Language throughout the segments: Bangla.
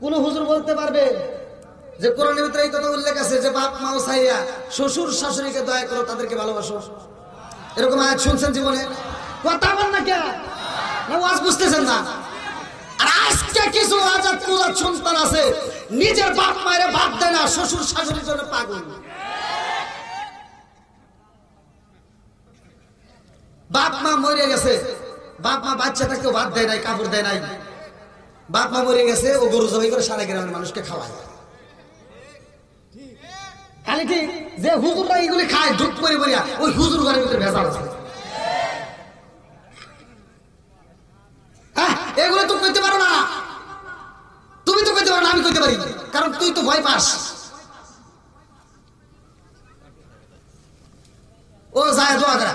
কোন হুজুর বলতে পারবে যে কোরআনের ভিতরে এই কথা উল্লেখ আছে যে বাপ মা চাইয়া শ্বশুর শাশুড়িকে দয়া করো, তাদেরকে ভালোবাসো? এরকম আয়াত শুনছেন জীবনে? কথা বল না কে? না ওয়াজ বুঝতেছেন না? আর আজকে কিছু আজাদ কুলাত সন্তান আছে নিজের বাপ মায়ের ভাত দেয় না, শ্বশুর শাশুড়ির জন্য পাগল। বাপ মা মরে গেছে, বাপ মা বাচ্চা থাকতে ভাত দেয় নাই, কাপড় দেয় নাই। বাপ মা মরে গেছে, ও গরু জবাই করে সারা গ্রামের মানুষকে খাওয়ায়। খালি কি যে হুজুররা এগুলি খায় ঢুক করে বলিয়া ওই হুজুর ঘরের ভিতরে ভেজাল আছে। এগুলো তো কইতে পারো না, তুমি তো কইতে পারো না, আমি কইতে পারি, কারণ তুই তো ভয় পাস। ও যায় দোয়া করে,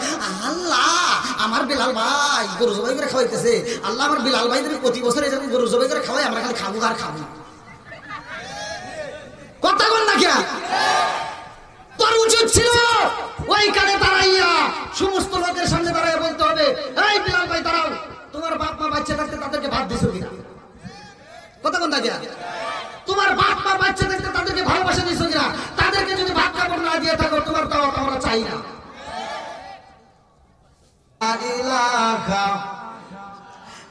আল্লাহ আমার বিলাল ভাই গরু জবাই করে খাওয়াইতেছে, আল্লাহ আমার বিলাল ভাই প্রতি বছর এরকম গরু জবাই করে খাওয়াই, আমরা খালি খাবো আর খাবো। কথা বল না কে? তোর উচিত ছিল ওইখানে দাঁড়াইয়া সমস্ত লোকের সামনে দাঁড়াইয়া বলতে হবে, এই বিলাল ভাই দাঁড়াও, তোমার বাপ মা বাচ্চা থাকতে তাদেরকে ভাত দিছো কিনা? কথা বল না কে? তোমার বাপ মা বাচ্চা থাকতে তাদেরকে ভালোবাসা দিছো কিনা? তাদেরকে যদি ভাত কাপড় না দিয়ে থাকো, তোমার দাওয়াত আমরা চাই না। ইলাহা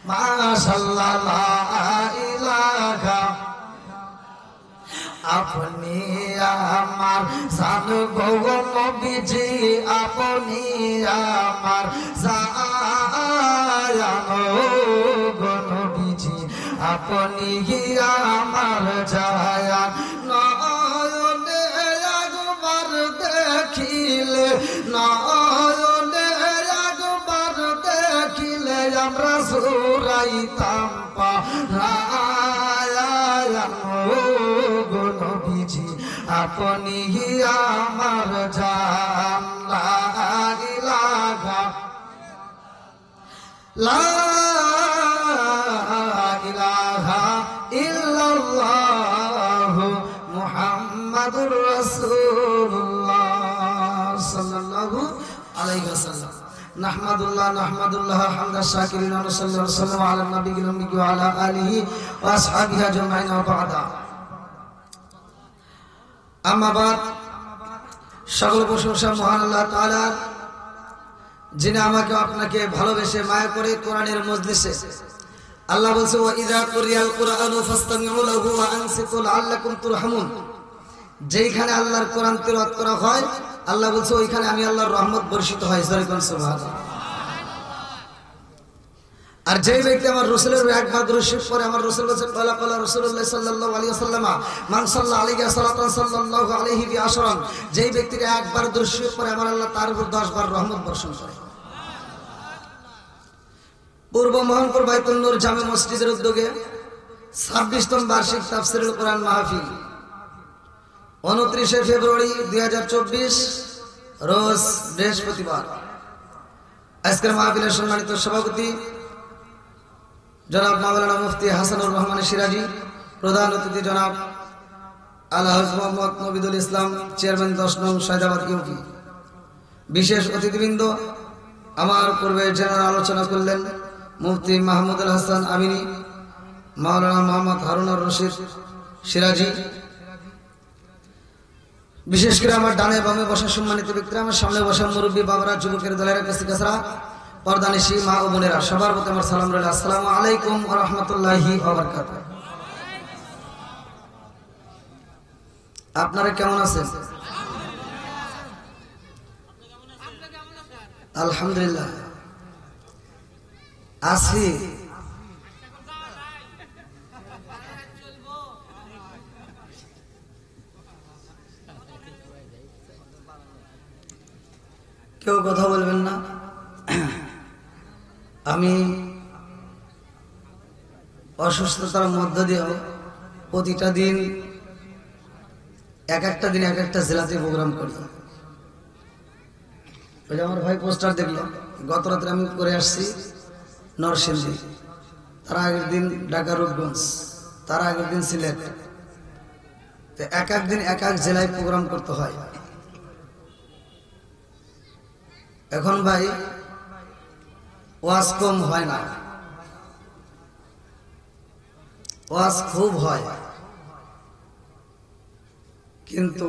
মাশাআল্লাহ লা ইলাহা, আপনি আমার জান গো নবীজি, আপনি আমার জান গো নবীজি, আপনি আমার জান। নয়নে একবার দেখিলে, নয়নে একবার দেখিলে আমরা সুরাইতাম পারায়ান গো নবীজি, আপনি আমার জান। লা ইলাহা লা ইলাহা ইল্লাল্লাহু মুহাম্মাদুর রাসূলুল্লাহ সাল্লাল্লাহু আলাইহি ওয়াসাল্লাম। নাহমাদুল্লাহ নাহমাদুল্লাহ হামদা শাকিরিন ওয়া সাল্লাল্লাহু আলাইহি ওয়া সাল্লাম আলা নবিয়িল উম্মি ওয়া আলা আলিহি ওয়া আসহাবিহি আজমাইন ওয়া বা'দা। আম্মা বাদ, সকল প্রশংসা মহান আল্লাহ তাআলার, যিনি আমাকে আপনাকে ভালোবেসে মায়া করে কোরআনের মজলিসে, আল্লাহ বলছে ওয়া ইযা কুরিয়াল কুরআনু ফাসতামিউ লাহু ওয়া আনসিতু লাআল্লাকুম তুরহামুন। যেইখানে আল্লাহর কোরআন তিলাওয়াত করা হয়, আল্লাহ বলছে ওইখানে আমি আল্লাহর রহমত বর্ষিত হয়। সুবহানাল্লাহ। আর যে ব্যক্তি আমার রাসূলের একবার দরুদ শরীফ পড়ে, আমার রাসূল বলেছেন ক্বালা ক্বালা রাসূলুল্লাহ সাল্লাল্লাহু আলাইহি ওয়াসাল্লাম মান সাল্লা আলাইহি সালাতান সাল্লাল্লাহু আলাইহি বিআশরান, যেই ব্যক্তি একবার দরুদ শরীফ পড়ে আমার আল্লাহ তার উপর 10 বার রহমত বর্ষণ করে। পূর্ব মোহনপুর বাইতুল নূর জামে মসজিদের উদ্যোগে 26তম বার্ষিক তাফসীরুল কোরআন মাহফিল 29 ফেব্রুয়ারি 2024 রোজ বৃহস্পতিবার। আজকের মাহফিলের সম্মানিত সভাপতি জনাব মাওলানা মুফতি হাসানুর রহমান সিরাজি, প্রধান অতিথি জনাব আলহাজ মোহাম্মদ নবিদুল ইসলাম, চেয়ারম্যান 10 নং সায়দাবাদ ইউপি। বিশেষ অতিথিবৃন্দ, আমার পূর্বে যারা আলোচনা করলেন মুফতি মাহমুদুল হাসান আমিনী, মাওলানা মোহাম্মদ হারুনুর রশিদ সিরাজি, বিশেষ করে আমার ডানে বামে বসা সম্মানিত ব্যক্তিরা, আমার সামনে বসা মুরব্বী বাবারা, যুবকের দলের কাছারা, পর্দানিশী মা ও বোনেরা, সবার প্রতি আমার সালাম রইল। আসসালামু আলাইকুম ওয়া রাহমাতুল্লাহি ওয়া বারাকাতুহু। আপনারা কেমন আছেন? আলহামদুলিল্লাহ আছি। কেউ কথা বলবেন না। আমি অসুস্থতার মধ্য দিয়েও প্রতিটা দিন এক একটা জেলাতে প্রোগ্রাম করি। ওই যে আমার ভাই পোস্টার দেখলো, গত রাত্রে আমি করে আসছি নরসিংদী, তার আগের দিন ঢাকা রূপগঞ্জ, তার আগের দিন সিলেট। এক এক দিন এক এক জেলায় প্রোগ্রাম করতে হয়। এখন ভাই ওয়াজ কম হয় না, ওয়াজ খুব হয়। কিন্তু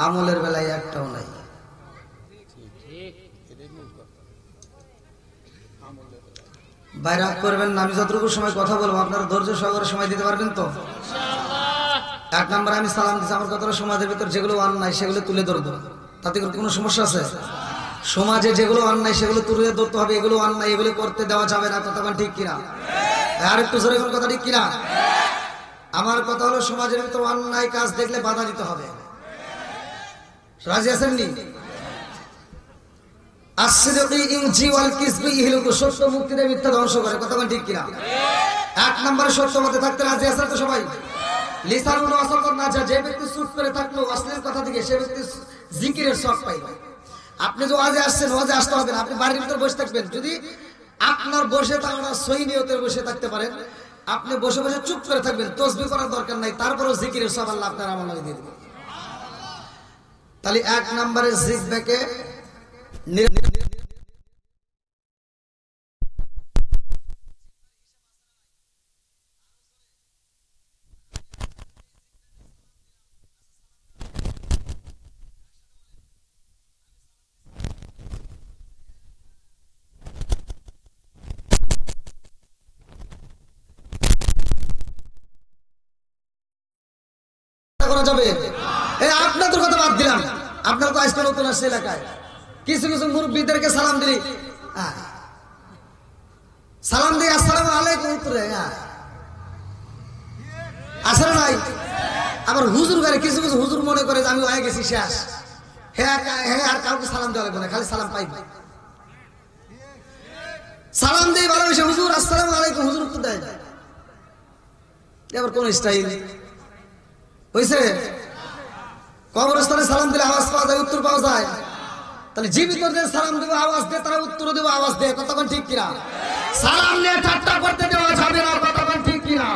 আমলের বেলায় একটাও নাই। বাইরে করবেন না, আমি যতটুকু সময় কথা বলবো আপনারা ধৈর্য সহকারে সময় দিতে পারবেন তো? এক নম্বরে আমি সালাম দিচ্ছি, আমার কথাটা সমাজের ভিতর যেগুলো অন্যায় সেগুলো তুলে ধরবো, তাতে কোনো সমস্যা আছে? সমাজে যেগুলো অন্যায় সেগুলো তুলে ধরতে হবে, এগুলো অন্যায় এগুলো করতে দেওয়া যাবে না। কথা ঠিক কিনা? আর একটু জোরে কোন কথা ঠিক কিনা? আমার কথা হলো সমাজের ভিতর অন্যায় কাজ দেখলে বাধা দিতে হবে। রাজি আছেন নি? সত্য মুক্তি দেয়, মিথ্যা ধ্বংস করে। কথা ঠিক কিনা? এক নম্বরে সত্য মতে থাকতে রাজি আছেন তো সবাই? লিসানুল ওয়াসাল না, যে ব্যক্তি চুপ করে থাকলো অশ্লীল কথা থেকে, সে ব্যক্তি জিকিরের সব পাইবে। আপনি যে ওয়াজে আসছেন, ওয়াজে আসতে হবে না, আপনি বাড়ির ভিতর বসে থাকবেন। যদি আপনার বসে থাকা সহি নিয়তে বসে থাকতে পারেন, আপনি বসে বসে চুপ করে থাকবেন, তসবিহ করার দরকার নাই, তারপরেও জিকিরের সব আল্লাহ আপনার আমল দিয়ে দিবেন। তাহলে এক নম্বরে জিহ্বাকে করা যাবে। আপনাদের কথা বাদ দিলাম, আপনার তো আজকে নতুন আসছে এলাকায়, কিছু কিছু মুরব্বীদেরকে সালাম দিলি, সালাম দিয়ে আসসালামু আলাইকুম উত্তরে আসলে নাই। আবার হুজুর করে, কিছু কিছু হুজুর মনে করে যে আমি হয়ে গেছি শেষ, হ্যাঁ আর কাউকে সালাম দেওয়া লাগবে না, খালি সালাম পাইব। সালাম দিয়ে ভালোবেসে হুজুর আসসালামু আলাইকুম, হুজুর উত্তর দেয়। এবার কোন স্টাইল হয়েছে? কবরস্থানে সালাম দিলে আওয়াজ পাওয়া যায়, উত্তর পাওয়া যায়। তাহলে জীবিতদের সালাম দেবো আওয়াজ দিয়ে, তারা উত্তর দেবো আওয়াজ দিয়ে। কতক্ষণ ঠিক কিনা? সালাম নিয়ে ঠাট্টা করতে দেওয়া যাবে না। কতক্ষণ ঠিক কিনা?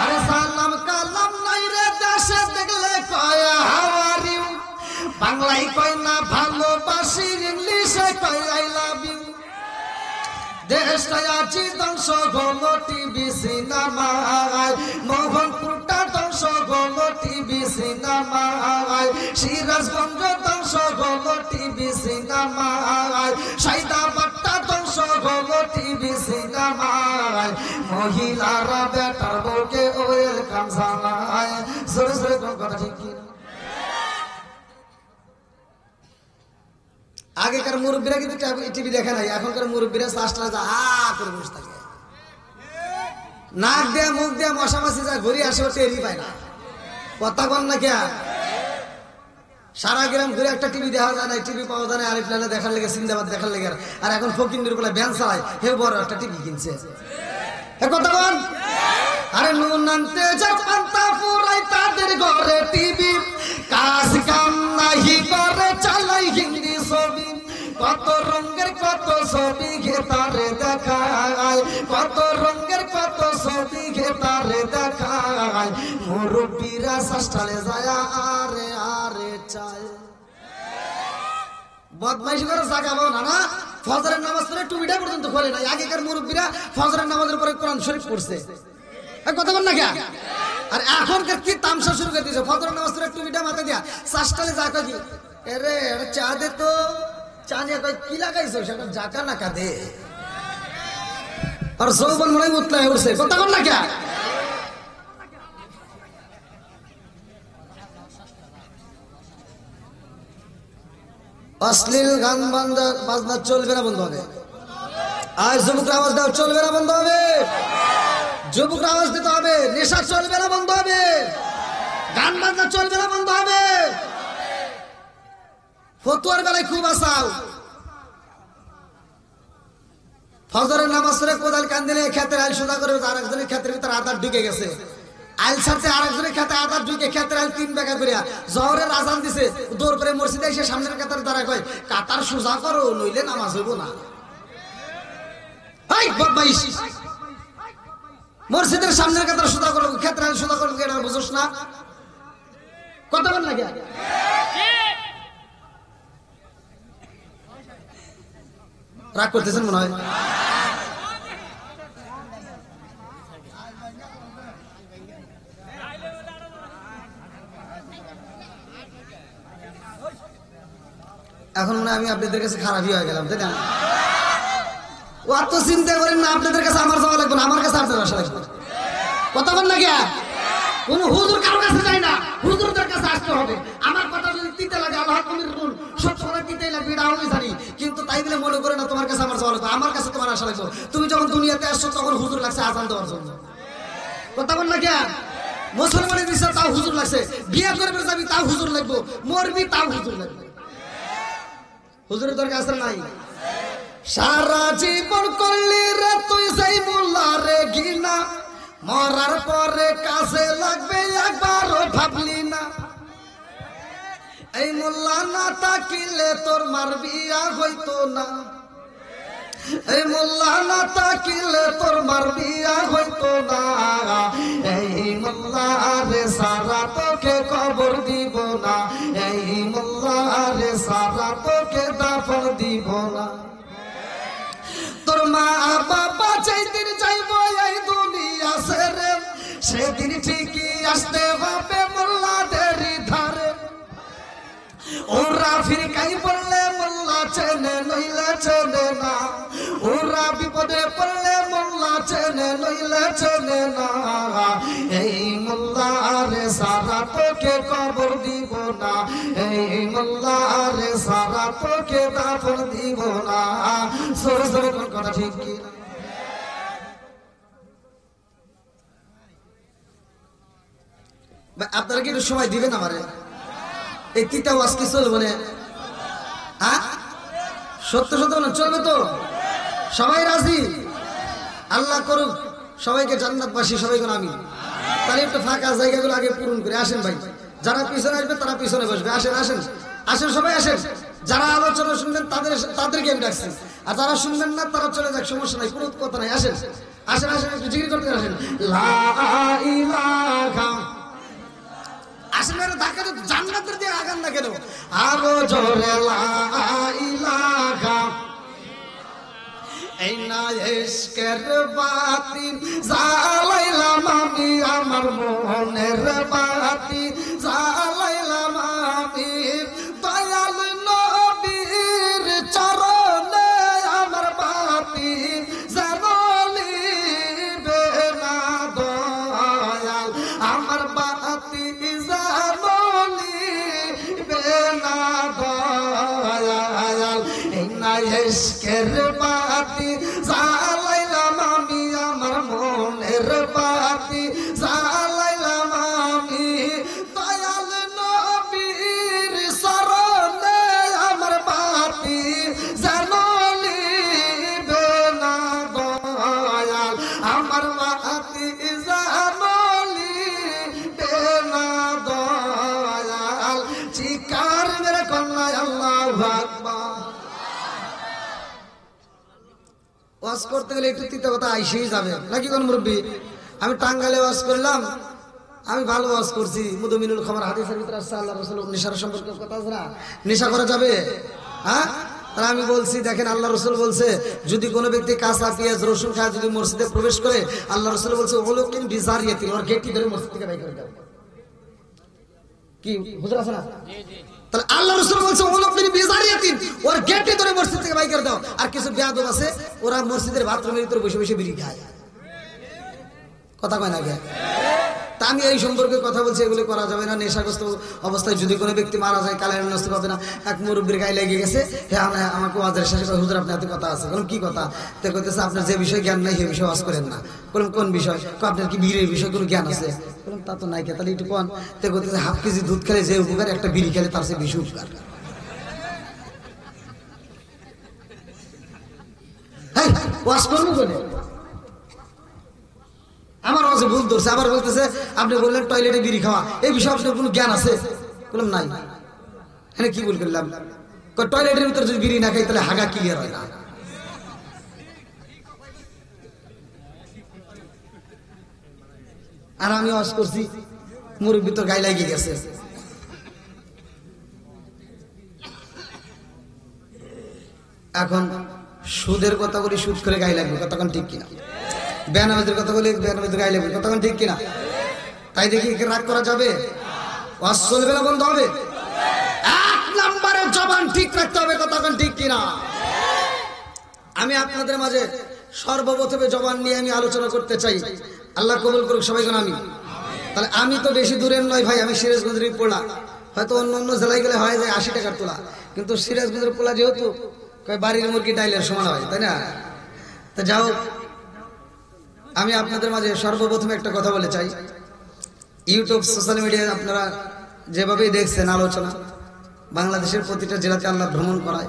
আরে সালাম কালাম নাই রে দেশে দেখলে কয় হাউ আর ইউ, বাংলায় কয় না ভালোবাসি, ইংলিশে কয় আই লাভ ইউ। দেশটায় আছি ধ্বংস হলো টিভি সিনেমায়, মোহনপুরটা ধ্বংস হলো টিভি সিনেমায়, সিরাজগঞ্জ ধ্বংস হলো টিভি সিনেমায়, সাইদাবাদটা ধ্বংস হলো টিভি সিনেমায়। মহিলারা বেটার বউকে ওয়েলকাম জানায়। জোরে জোরে কথা ঠিক কি? আগেকার মুরব্বীরা কিন্তু টিভি দেখে নাই, এখনকার মুরব্বীরা চাষটা করে বসে থাকে, নাক দেয়া মুখ দেয়া মশামাছি যা ঘুরে আসে টেরই পায় না। কথা বল না কে? সারা গ্রাম ঘুরে একটা টিভি দেখা যায় না, টিভি পাওয়া যায় না, আরিফ লালা দেখার লেগে, সিন্দাবাদ দেখার লেগে। আর এখন ফকিন্দির বলে ব্যান চালায়, হে বড় একটা টিভি কিনছে। কথা বল। আরে নুন আনতে যা পান্তা ফুরাই তাদের ঘরে টিভি, কাজ কাম নাহি করে চালাই হিন্দি ছবি। কত রঙের কত ছবি ঘেতারে দেখায়, কত রঙের কত ছবি ঘেতারে দেখায়। মুরব্বীরা শাস্তালে যায় আরে আরে চায়। বদমাইশি করে জাগাবো না না, ফজরের নামাজ পড়ে টুপিটা পর্যন্ত খোলে নাই। আগেকার মুরব্বীরা ফজরের নামাজের পরে কোরআন শরীফ পড়ছে। কথা বল না কে? আর এখনকার কি তামসা শুরু করে দিয়েছে, ফজরের নামাজ পড়ে টুপিটা মাথায় দিয়া শাস্তালে জাগা কি এরে চা দে তো, চা নিয়ে কি লাগাইছো সেটা জাকা না কাঁদে। আর যৌবন মনে হয় উতলায় উঠছে। কথা বল না কে? অশ্লীল গান বাজনা চলবে না, বন্ধ হবে। আর যুবকরা আওয়াজ দাও, চলবে না, বন্ধ হবে। যুবকরা আওয়াজ দিতে হবে, নেশা চলবে না, বন্ধ হবে। গান বাজনা চলবে না, বন্ধ হবে। ফতুয়ার বেলায় খুব আসাও, ফজরের নামাজ পড়ে কোদাল কান দিলে ক্ষেতের আইল সোজা করে, আর একজনের ক্ষেতের ভিতরে আধার ঢুকে গেছে, আইল ছাড়ছে আর একজনের খেতে আধার ঢুকে ক্ষেতের আইল 3 বেগা করে জহরের আজান দিছে, দৌড় করে মসজিদে এসে সামনের কাতার দ্বারা কয় কাতার সোজা করো নইলে নামাজ হইব না। মসজিদের সামনের কাতার সোজা করো, ক্ষেতের আইল সোজা করো, এটা বুঝোস না? কথা বল না, রাগ করতেছেন মনে হয়। এখন মনে হয় আমি আপনাদের কাছে খারাপই হয়ে গেলাম, তাই না? অত চিন্তা করেন না, আপনাদের কাছে আমার যাওয়া লাগবে না, আমার কাছে আপনার আসা লাগবে। কথা বল না গিয়া কোন হুজুর কারো কাছে যায় না, হুজুরদের কাছে আসতে হবে। আমার কথা যদি তিতে লাগে, আল্লাহ কবির রুল সব সময় তিতেই লাগবে, এটা আমি জানি, কিন্তু তাই বলে মনে করে না তোমার কাছে আমার যাওয়া লাগবে, আমার কাছে তোমার আসা লাগবে। তুমি যখন দুনিয়াতে আসছো তখন হুজুর লাগছে আজান দেওয়ার জন্য। কথা বল না গিয়া মুসলমানের বিষয় তাও হুজুর লাগছে, বিয়ে করবে যাবি তাও হুজুর লাগবে, মরবি তাও হুজুর লাগবে। হুজুরের দরকার আছে নাই? সারা জীবন করলি রে তুই সেই মোল্লা রে ঘৃণা, মরার পরে কাছে লাগবে একবারও ভাবলি না। এই মোল্লা না তাকিলে তোর মার বিয়া হইতো না, এই মোল্লা না তাকিলে তোর মার বিয়া হইতো না। এই মোল্লা রে সারা তোকে কবর দিব না, এই মোল্লা রে সারা তোকে দাফন দিব না। তোর মা বাবা যেদিন যাইব এই দুনিয়া ছেড়ে, সেদিন ঠিকই আসতে হবে মোল্লাদের ধারে। ওরা ফিরকাই বললে মোল্লা চেনে নইলে চেনে না, ওরা বিপদে পড়লে মোল্লা চেনে নইলে চেনে না। এই মোল্লা রে সারা তোকে কবর দিব না, এই মোল্লা রে সারা তোকে দাফন দিব না। সরে সরে কোন কথা ঠিক কি না? আপনারা কি একটু সময় দিবেন আমারে? এই তিতা ওয়াজ কি চলবে না? হ্যাঁ, সত্য সত্য না চলবে তো? সবাই রাজি? আল্লাহ করুক সবাইকে জান্নাতবাসী, সবাইকে আমিন। তাহলে একটু ফাঁকা জায়গাগুলো আগে পূরণ করে আসেন ভাই। যারা পিছনে আসবে তারা পিছনে বসবে। আসেন আসেন আসেন, সবাই আসেন। যারা আলোচনা শুনবেন তাদেরকে আমি ডাকছি, আর যারা শুনবেন না তারা চলে যাক, সমস্যা নাই, কোনো কথা নাই। আসেন আসেন আসেন, একটু জিকির করতে আসেন। লা ইলাহা, আসেন না, ধাক্কা তো জান্নাতের দিয়ে আগান না কেন? আরো জোরে লা ইলাহা, এই না ইশকের বাতি জ্বালাইলাম আমি, আমার মনের বাতি জ্বালাইলাম আমি। দয়াল নবীর চরণে আমার বাতি জ্বালিবে না, দয়াল আমার বাতি জ্বালিবে না, দয়াল এই না ইশকের বাতি জ্বালাইলাম আমি, আমার মনের বাতি জ্বালাইলাম আমি। দয়াল নবীর শরণে আমার বাতি জ্বালিবে না, দয়াল আমার বাতি জ্বালিবে না, দয়াল। চিকার মেরে কন্যা আল্লাহু আকবার। ওয়াজ করতে গেলে একটু তিতা কথা আইসেই যাবে নাকি কোন মুরব্বী? আমি টাঙ্গাইলে ওয়াজ করলাম, আমি ভালো ওয়াজ করছি, মুদমিনুল খামার হাদিসের ভিতরে আসছে আল্লাহ রাসূল নেশার সম্পর্কে কথা আছে না, নেশা করা যাবে? হ্যাঁ, আর আমি বলছি দেখেন আল্লাহ রাসূল বলছে যদি কোনো ব্যক্তি কাঁচা পেঁয়াজ রসুন খায় যদি মসজিদে প্রবেশ করে, আল্লাহ রাসূল বলছে ওলুকিন বিজারিয়াতিন, ওর গেটটি ধরে মসজিদ থেকে বাইর করে দাও। কি হুজুর আছে না? তাহলে আল্লাহ রাসূল বলছে ওলুকিন বিজারিয়াতিন, ওর গেটটি ধরে মসজিদ থেকে বাইর করে দাও। আর কিছু বেয়াদব আছে ওরা মসজিদের বাথরুমের ভিতরে বসে বসে বিড়ি খায়, কথা কয় না কে? তা আমি এই সম্পর্কে কথা বলছি, এগুলো করা যাবে না। নেশাগ্রস্ত অবস্থায় যদি কোনো ব্যক্তি মারা যায় কালের নষ্ট পাবে না। এক মুরব্বীর গায়ে লেগে গেছে, হ্যাঁ আমাকে ওয়াজের শেষে হুজুর আপনার হাতে কথা আছে। বললাম কি কথা? তো কইতেছে আপনার যে বিষয়ে জ্ঞান নাই সেই বিষয়ে ওয়াজ করেন না। বললাম কোন বিষয়? আপনার কি বিড়ির বিষয়ে কোনো জ্ঞান আছে? বললাম তা তো নাই কে, তাহলে একটু কোন? তো কইতেছে হাফ কেজি দুধ খেলে যে উপকার, একটা বিড়ি খেলে তার চেয়ে বেশি উপকার। হ্যাঁ ওয়াজ করবো কোনে? আমার মাঝে ভুল ধরছে, আবার বলতেছে আপনি বললেন টয়লেটে বিড়ি খাওয়া, এই বিষয়ে আপনার কোনো জ্ঞান আছে? বললাম নাই। হ্যাঁ কি ভুল করলাম? টয়লেটের ভিতরে যদি বিড়ি না খাই তাহলে হাগা ক্লিয়ার হয় না। আর আমি ওয়াজ করছি, মুরব্বি তো গায়ে লাগিয়ে গেছে। এখন সুদের কথা বলি, সুদ করে গায়ে লাগবে, কতক্ষণ ঠিক কিনা? বেনামাজের কথা বলি, বেনামাজের গায়ে লাগবে, কতক্ষণ ঠিক কিনা? তাই দেখি রাগ করা যাবে? ওয়াজ চলবে না, বন্ধ হবে? নম্বরে জবান ঠিক রাখতে হবে, কতক্ষণ ঠিক কিনা? আমি আপনাদের মাঝে সর্বপ্রথমে জবান নিয়ে আমি আলোচনা করতে চাই। আল্লাহ কবুল করুক সবাই কোন আমি। তাহলে আমি তো বেশি দূরের নয় ভাই, আমি সিরাজগঞ্জের পোলা। হয়তো অন্য অন্য জেলায় গেলে হয় যায় 80 টাকার তোলা, কিন্তু সিরাজগঞ্জের পোলা যেহেতু বাড়ির মুরগি ডাইলের সমান হয়, তাই না? তা যাও, আমি আপনাদের মাঝে সর্বপ্রথমে একটা কথা বলে চাই। ইউটিউব সোশ্যাল মিডিয়ায় আপনারা যেভাবেই দেখছেন আলোচনা, বাংলাদেশের প্রতিটা জেলাতে আল্লাহ ভ্রমণ করায়,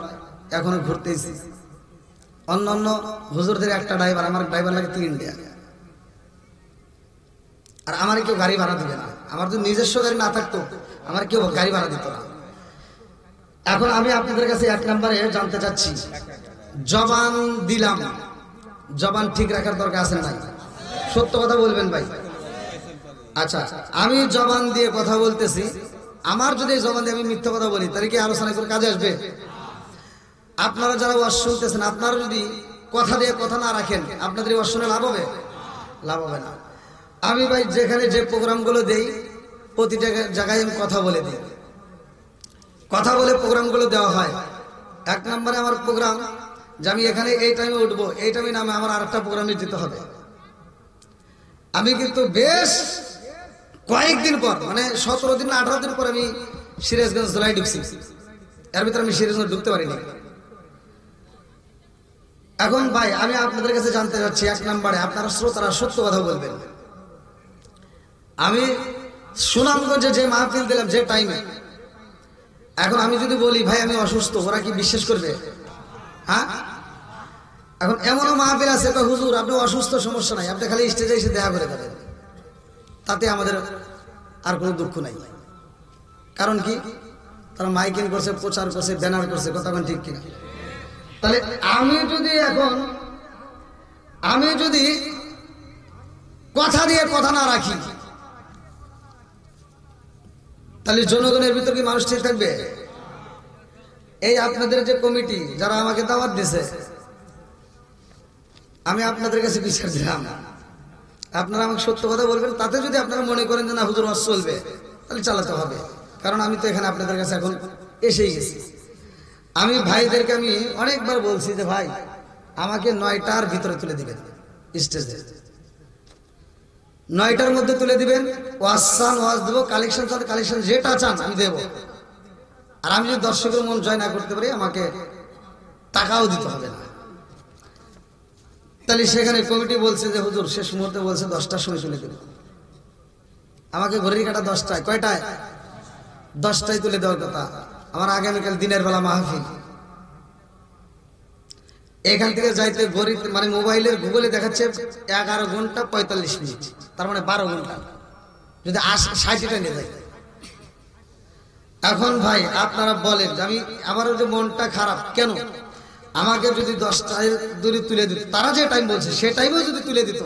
এখনো ঘুরতেছি। অন্য অন্য হুজুরদের একটা ড্রাইভার, আমার ড্রাইভার লাগে 3 টাকা, আর আমার কেউ গাড়ি ভাড়া দিবে না। আমার যদি নিজস্ব গাড়ি না থাকতো আমার কেউ গাড়ি ভাড়া দিত না। এখন আমি আপনাদের কাছে 1 নম্বরে জানতে চাচ্ছি, জবান দিলাম, জবান ঠিক রাখার দরকার আছে নাই? সত্য কথা বলবেন ভাই। আচ্ছা, আমি জবান দিয়ে কথা বলতেছি, আমার যদি জবান দিয়ে আমি মিথ্যা কথা বলি তাহলে কি আলোচনা করে কাজে আসবে? আপনারা যারা ওয়াজ শুনতেছেন, আপনারা যদি কথা দিয়ে কথা না রাখেন, আপনাদের ওয়াজ শুনে লাভ হবে? লাভ হবে না। আমি ভাই যেখানে যে প্রোগ্রামগুলো দেই, প্রতিটা জায়গায় আমি কথা বলে দিই, কথা বলে প্রোগ্রামগুলো দেওয়া হয়। 1 নম্বরে আমার প্রোগ্রাম যে আমি এখানে এই টাইমে উঠবো, এই টাইমে নামে আমার আরেকটা প্রোগ্রামে দিতে হবে। আমি কিন্তু বেশ কয়েকদিন পর, মানে 17 দিন না 18 দিন পর আমি সিরাজগঞ্জ জেলায় ঢুকছি। এর ভিতরে আমি সিরাজগঞ্জ ঢুকতে পারিনি। এখন ভাই আমি আপনাদের কাছে জানতে চাচ্ছি, 1 নম্বরে আপনারা শ্রোতারা সত্য কথা বলবেন। আমি সুনামগঞ্জে যে মাহফিল দিলাম যে টাইমে, এখন আমি যদি বলি ভাই আমি অসুস্থ, ওরা কি বিশ্বাস করবে? হ্যাঁ, এখন এমনও মাহফিল আছে তো হুজুর আপনি অসুস্থ, সমস্যা নাই, আপনি খালি স্টেজে এসে দেখা করে দেবেন, তাতে আমাদের আর কোনো দুঃখ নাই। কারণ কি, তারা মাইকিং করছে, প্রচার করছে, ব্যানার করছে, কতক্ষণ ঠিক কিনা? তাহলে আমি যদি কথা দিয়ে কথা না রাখি, তাহলে জনগণের ভিতর কি মানুষ ঠিক থাকবে? এই আপনাদের যে কমিটি যারা আমাকে দাওয়াত দিছে, আমি আপনাদের কাছে বিচার দিলাম, আপনারা আমাকে সত্য কথা বলবেন। তাতে যদি আপনারা মনে করেন যে না হুজুর ওয়াজ চলবে, তাহলে চালাতে হবে। কারণ আমি তো এখানে আপনাদের কাছে এখন এসেই গেছি। আমি ভাইদেরকে আমি অনেকবার বলছি যে ভাই আমাকে 9টার ভিতরে তুলে দিবেন স্টেজে, 9টার মধ্যে তুলে দিবেন। ওয়াজ দেবো, কালেকশন চান, কালেকশন যেটা চান আমি দেবো। আর আমি যদি দর্শকের মন জয় না করতে পারি, আমাকে টাকাও দিতে হবে না। তাহলে সেখানে কমিটি বলছে যে হুজুর শেষ মুহূর্তে বলছে 10টার সময় তুলে দেবে। আমাকে ঘড়ির কাটা 10টায়, কয়টায়? 10টায় তুলে দেওয়ার কথা। আমার আগামীকাল দিনের বেলা মাহফিল, এখান থেকে যাইতে ঘড়ি মানে মোবাইলের গুগলে দেখাচ্ছে 11 ঘন্টা 45 মিনিট, তার মানে 12 ঘন্টা, যদি 60টা নিয়ে যায়। এখন ভাই আপনারা বলেন, আমি আমারও যে মনটা খারাপ কেন, আমাকে যদি 10টায় দূরে তুলে দিত, তারা যে টাইম বলছে সে টাইমেও যদি তুলে দিত,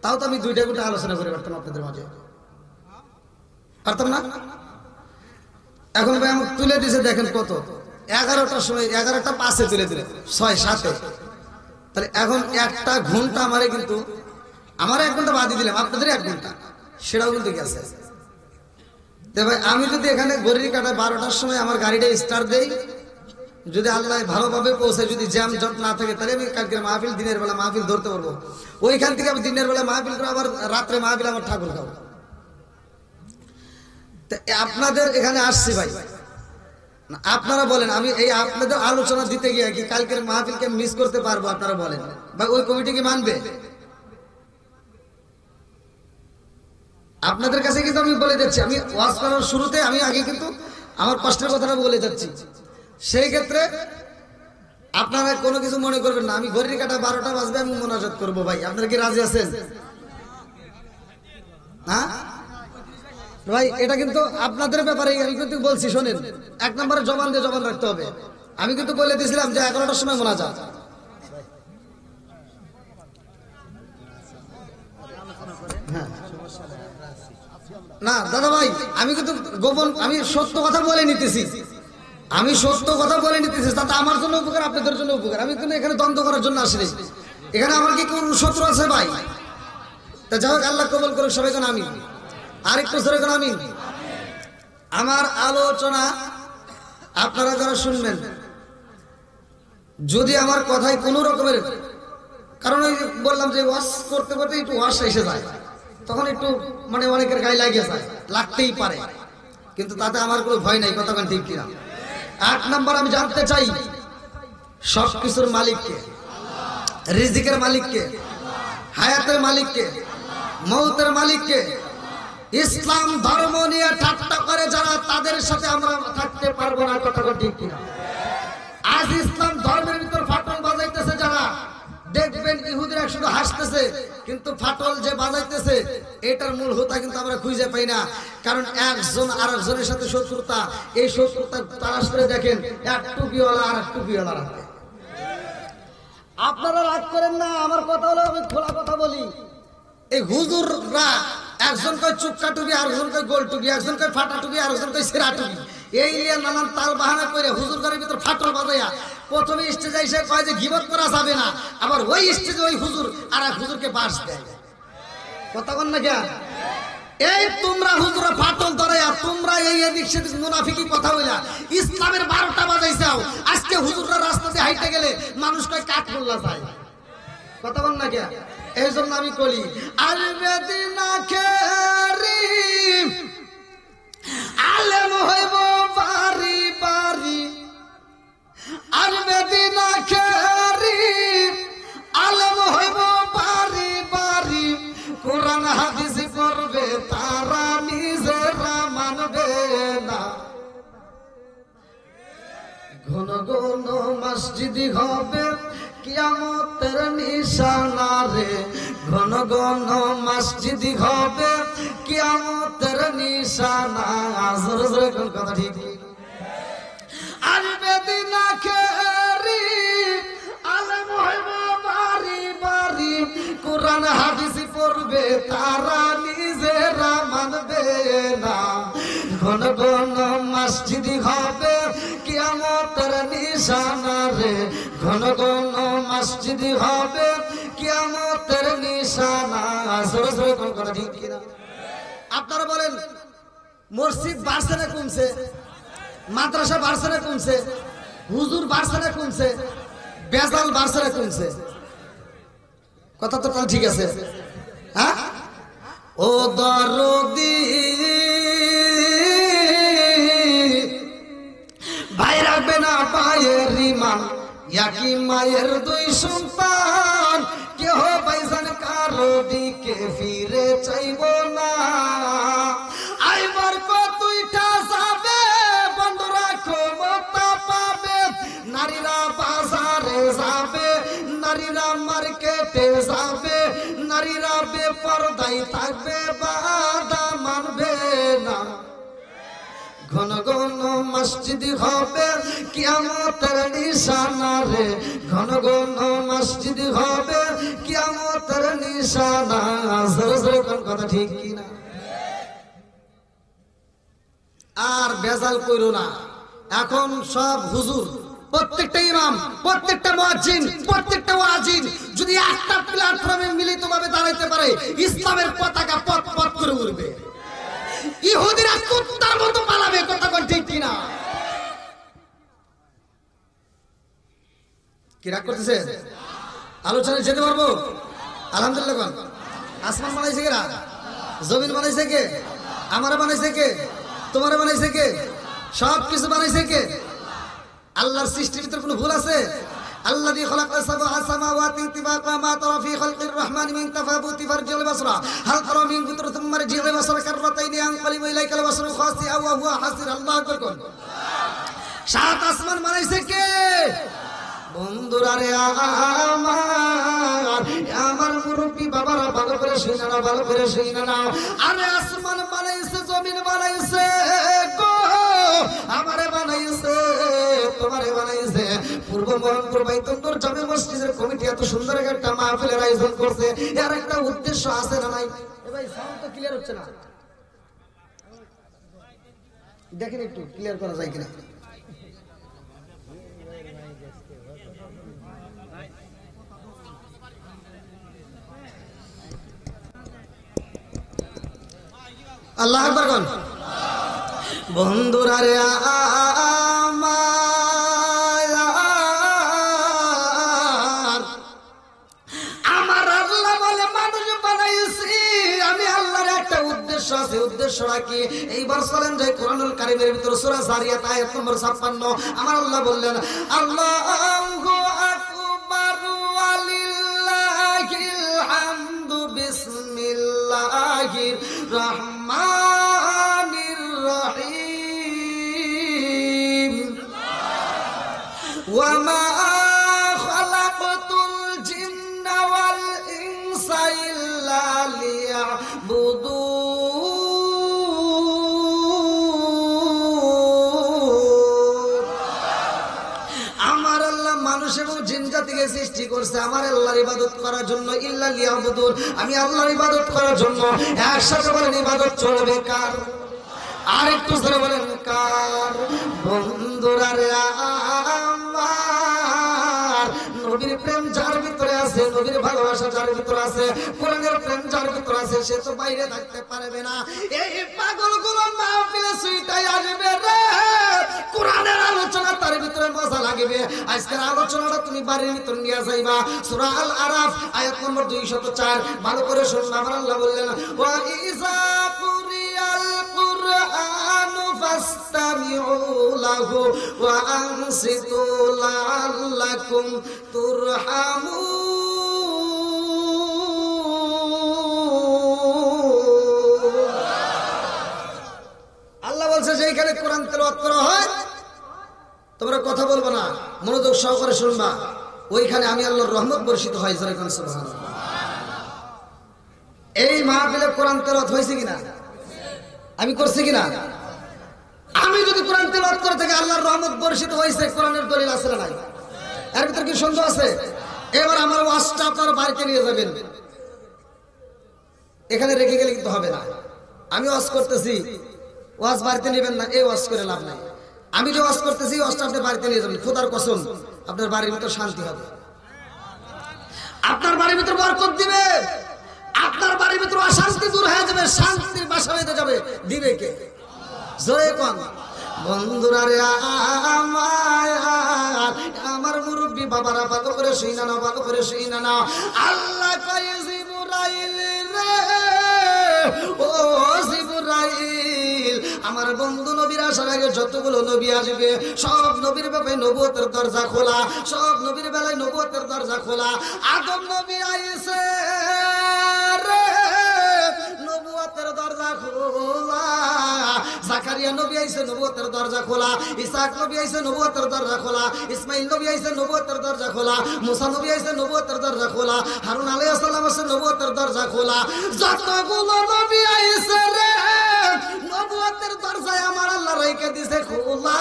তাও তো আমি 2টা ঘন্টা আলোচনা করে পারতাম আপনাদের মাঝে, পারতাম না? এখন ভাই আমাকে তুলে দিছে, দেখেন কত, 11টার সময়, 11টা 5-এ তুলে দিলে, 6-7-এ। তাহলে এখন 1টা ঘন্টা আমারে কিন্তু, আমার 1 ঘন্টা বাদ দিয়ে দিলাম, আপনাদের 1 ঘন্টা, সেটাও কিন্তু গেছে। ভাই আমি যদি এখানে ঘড়ির কাটায় 12টার সময় আমার গাড়িটা স্টার্ট দেই, যদি আল্লাহ ভালোভাবে পৌঁছায়, যদি জ্যাম জট না থাকে, তাহলে আমি কালকে মাহফিল, দিনের বেলা মাহফিল ধরতে পারবো। ওইখান থেকে আমি দিনের বেলা মাহফিল করে আবার রাত্রে মাহফিল আমার ঠাকুর খাবো। আপনাদের এখানে আসছি ভাই, আপনারা বলেন আমি এই আপনাদের আলোচনা দিতে গিয়ে কি কালকের মাহফিলকে মিস করতে পারবো? আপনারা বলেন ভাই, ওই কমিটি কি মানবে? আপনাদের কাছে কিন্তু আমি বলে যাচ্ছি, আমি ওয়াজ করার শুরুতে আমি আগে কিন্তু আমার কষ্টের কথাটা বলে যাচ্ছি। সেই ক্ষেত্রে আপনারা কোনো কিছু মনে করবেন না, আমি ঘড়ির কাটা 12টা বাজবে আমি মোনাজাত করবো। ভাই আপনারা কি রাজি আছেন? হ্যাঁ ভাই, এটা কিন্তু আপনাদের ব্যাপারে আমি কিন্তু বলছি, শোনেন। 1 নম্বরে জবান দিয়ে জবান রাখতে হবে। আমি কিন্তু বলে দিয়েছিলাম যে 11টার সময় মোনাজাত। হ্যাঁ না দাদা ভাই, আমি কিন্তু গোপন, আমি সত্য কথা বলে নিতেছি, আমি সত্য কথা বলে নিতেছি, তাতে আমার জন্য উপকার, আপনাদের জন্য উপকার। আমি কিন্তু এখানে দ্বন্দ্ব করার জন্য আসিনি। এখানে আমার কি কোন শত্রু আছে ভাই? তা যাই হোক, আল্লাহ কবুল করুক সবাই কোন আমিন। আরেকটু সরে কোন আমিন। আমার আলোচনা আপনারা যারা শুনবেন, যদি আমার কথায় কোনো রকমের, কারণ ওই বললাম যে ওয়াশ করতে করতে একটু ওয়াশ এসে যায়, তখন একটু মানে অনেকের গায়ে লাগে যায়, লাগতেই পারে, কিন্তু তাতে আমার কোনো ভয় নাই, কতক্ষণ ঠিক কিনা। 8 নম্বর আমি জানতে চাই সব কিছুর মালিককে, রিজিকের মালিককে, হায়াতের মালিককে, মৌতের মালিককে। ইসলাম ধর্ম নিয়ে ঠাট্টা করে যারা, তাদের সাথে আমরা থাকতে পারবো না, কতক্ষণ ঠিক কিনা। আজ ইসলাম ধর্মের ভিতর ফাটল বাজাইতেছে যারা, দেখবেন ইহুদিরা শুধু হাসতেছে, কিন্তু ফাটল যে বাজাইতেছে এটার মূল হোতা কিন্তু আমরা খুঁজে পাই না। কারণ একজন আরেকজনের সাথে শত্রুতা, এই শত্রুতা তালাশ করে দেখেন, এক টুপিওয়ালা আর এক টুপিওয়ালা রাখবে। আপনারা রাগ করেন না, আমার কথা হলো, আমি খোলা কথা বলি। এই হুজুররা একজন কয় চুক্কা টুপি, আরেকজন কয় গোল টুপি, একজন কয় ফাটা টুপি, আরেকজন কয় সেরা টুপি, এই নিয়ে নানান তাল বাহানা করে হুজুর ঘরের ভিতর ফাটল বাজাইয়া প্রথমে স্টেজে এসে কয় যে গিবত করা যাবে না, আবার ওই স্টেজে ওই হুজুর আর এক হুজুরকে বাস দেয়। কথা বল না কেন? এই তোমরা হুজুরা ফাটল ধরাইয়া তোমরা এই এদিক সেদিক মুনাফিকি কথা বইলা ইসলামের 12টা বাজাইছাও। আজকে হুজুররা রাস্তাতে হাইটে গেলে মানুষ কয় কাঠ মোল্লা যায়। কথা বল না কেন? এই জন্য আমি বলি, আলবেদিনা খেরি আলেম হইব বাড়ি বাড়ি, আলবেদিনা খেরি আলেম হইব বাড়ি বাড়ি, কোরআন হাদিস পড়বে তারা নিজেরা মানবে না। ঘন ঘন মসজিদি হবে কিয়ামতের নিশানা রে, ঘন ঘন মসজিদি হবে কিয়ামতের নিশানা। জোরে জোরে কোন কথা ঠিক? আসবে দিন আখেরি আলেম হইব বাড়ি বাড়ি, কোরআন হাদিস পড়বে তারা নিজেরা মানবে না। ঘন ঘন মসজিদি হবে কিয়ামতের নিশানা রে, ঘন ঘন মসজিদি হবে কিয়ামতের নিশানা। জোরে জোরে কোন কথা ঠিক কিনা? আপনারা বলেন, মসজিদ বাড়ছে না কমছে? মাদ্রাসা বাড়ছে না কমছে? হুজুর বাড়ছে না কমছে? বেজাল বাড়ছে না কমছে? কথা তো ঠিক আছে। হ্যাঁ, ও দরদি ভাই রাখবে না পায়ের রিমান, একই মায়ের 2 সন্তান, কেহ ভাইজান কারো দিকে ফিরে চাইব না। আইবার কতইটা যাবে, বন্ধুরা ক্ষমতা পাবে, নারীরা বাজারে যাবে, নারীরা মার্কেটে যাবে, নারীরা বেপরদাই থাকবে, বাধা মানবে না। ঘন ঘন মসজিদ হবে কিয়ামতের নিশানা রে, ঘন ঘন মসজিদ হবে কিয়ামতের নিশানা। জোরে জোরে কোন কথা ঠিক কিনা? আর বেজাল কইরো না। এখন সব হুজুর, প্রত্যেকটা ইমাম, প্রত্যেকটা মুয়াজ্জিন, প্রত্যেকটা ওয়াজিন যদি একটা প্ল্যাটফর্মে মিলিতভাবে দাঁড়াইতে পারে, ইসলামের পতাকা পথ পথ করে উঠবে। ইহুদিরা কুত্তার মতো পালাবে। কথা কোন ঠিক কিনা? কি রাগ করতেছে? আলোচনায় যেতে পারবো? আলহামদুলিল্লাহ কোন? আসমান বানাইছে কে? জমিন বানাইছে কে? আমারে বানাইছে কে? তোমারে বানাইছে কে? সব কিছু বানাইছে কে? আল্লাহর সৃষ্টির ভিতর কোনো ভুল আছে? الذي خلق سبع سماوات طباقا ما ترى في خلق الرحمن من تفاوت فارجع البصر هل ترى من فطر ثم ارجع البصر كرتين ينقلب اليك البصر خاسئا وهو حسير। আল্লাহু আকবার। 7 আসমান বানাইছে কে? বন্ধুরা রে আমার মুরব্বী বাবারা, ভালো করে শুনে নাও, ভালো করে শুনে নাও। আরে আসমান বানাইছে, জমিন বানাইছে গো, আমারে বানাইছে, তোমারে বানাইছে। পূর্ব মোহনপুর বাইতুল্লাহ জামে মসজিদের কমিটি এত সুন্দর একটা মাহফিলের আয়োজন করছে, এর একটা উদ্দেশ্য আছে না নাই? ভাই সাউন্ড তো ক্লিয়ার হচ্ছে না, দেখেন একটু ক্লিয়ার করা যায় কিনা। আল্লাহু আকবার কোন? বন্ধুরা রে উদ্দেশ্য আছে, উদ্দেশ্যটা কি? এইবার চলেন যাই কোরআনুল কারীমের ভিতর সূরা যারিয়াত আয়াত নম্বর 56। আমার আল্লাহ বললেন, আল্লাহু আকবার ওয়ালিল্লাহিল হামদু বিসমিল্লাহির রহমানির রহিম ওয়া মা খালাকতুল জিন্না ওয়াল ইনসা ইল্লা লিয়াবুদুন। আমার আল্লাহ মানুষ এবং জিন জাতিকে সৃষ্টি করছে আমার আল্লাহর ইবাদত করার জন্য, ইল্লা লিয়াবুদুন, আমি আল্লাহর ইবাদত করার জন্য। একসাথে বলেন ইবাদত চলবে কার? আর একটু জোরে বলেন কার? বন্ধুরা রে আমার, নবীর প্রেম যার ভিতরে আছে, নবীর ভালোবাসা যার ভিতরে আছে, কোরআনের প্রেম যার ভিতরে আছে, সে তো বাইরে থাকতে পারবে না। এই পাগলগুলো মাহফিলে সুইটাই আসবে রে, কোরআনের আলোচনা তার ভিতরে মজা লাগবে। আজকের আলোচনাটা তুমি বাড়ির ভিতর নিয়ে যাইবা। সূরা আল আরাফ আয়াত নম্বর 204 ভালো করে শুনবা। আমার আল্লাহ বললেন, ওয়া ইযা কুরিয়াল কুরআনু ফাসতামিউ লাহু ওয়া আনসিতু লাআল্লাকুম তুরহামুন। আল্লাহ বলছে যে এখানে কোরআন তেলাওয়াত করা হয়, তোমরা কথা বলবো না, মনোযোগ সহকারে শুনবা, ওইখানে আমি আল্লাহর রহমত বর্ষিত হয়। সুবহানাল্লাহ। এই মাহফিলে কোরআন তেলাওয়াত হয়েছে কিনা? আমি করছি কিনা? আমি যদি কোরআন তেলাওয়াত করে থাকি আল্লাহর রহমত বর্ষিত হয়েছে, কোরআনের দলিল আছে না নাই? এর ভিতর কি সন্দেহ আছে? এবার আমার ওয়াজটা আপনার বাড়িতে নিয়ে যাবেন, এখানে রেখে গেলে কিন্তু হবে না। আমি ওয়াজ করতেছি, ওয়াজ বাড়িতে নেবেন না, এই ওয়াজ করে লাভ নাই। আমি যে ওয়াজ করতেছি ওয়াজটা আপনি বাড়িতে নিয়ে যাবেন, খোদার কসম আপনার বাড়ির ভিতর শান্তি হবে, আপনার বাড়ির ভিতর বরকত দিবে, আপনার বাড়ির ভিতর অশান্তি দূর হয়ে যাবে, শান্তির বাসা হয়ে যাবে। দিবে কে? জোরে কোন? বন্ধুরা রে আমার মুরব্বী বাবারা ভালো করে শুইনা নাও, ভালো করে শুইনা নাও। আল্লাহ কয় জিবরাইল রে, ও জিবরাইল, আমার বন্ধু নবীর আসার আগে যতগুলো নবী আসবে সব নবীর ব্যাপারে নবুয়তের দরজা খোলা, সব নবীর বেলায় নবুয়তের দরজা খোলা। আদম নবী আইছে রে, নবুয়তের দরজা খোলা। জাকারিয়া নবী আইছে, নবুয়তের দরজা খোলা। ইসহাক নবী আইছে, নবুয়তের দরজা খোলা। ইসমাইল নবী আইছে, নবুয়তের দরজা খোলা। মুসা নবী আইছে, নবুয়তের দরজা খোলা। হারুন আলাইহিস সালাম আছে, নবুয়তের দরজা খোলা। যতগুলো নবী আইছে রে, নবুয়তের দরজায় আমার আল্লাহ রেখে দিয়েছে খোলা।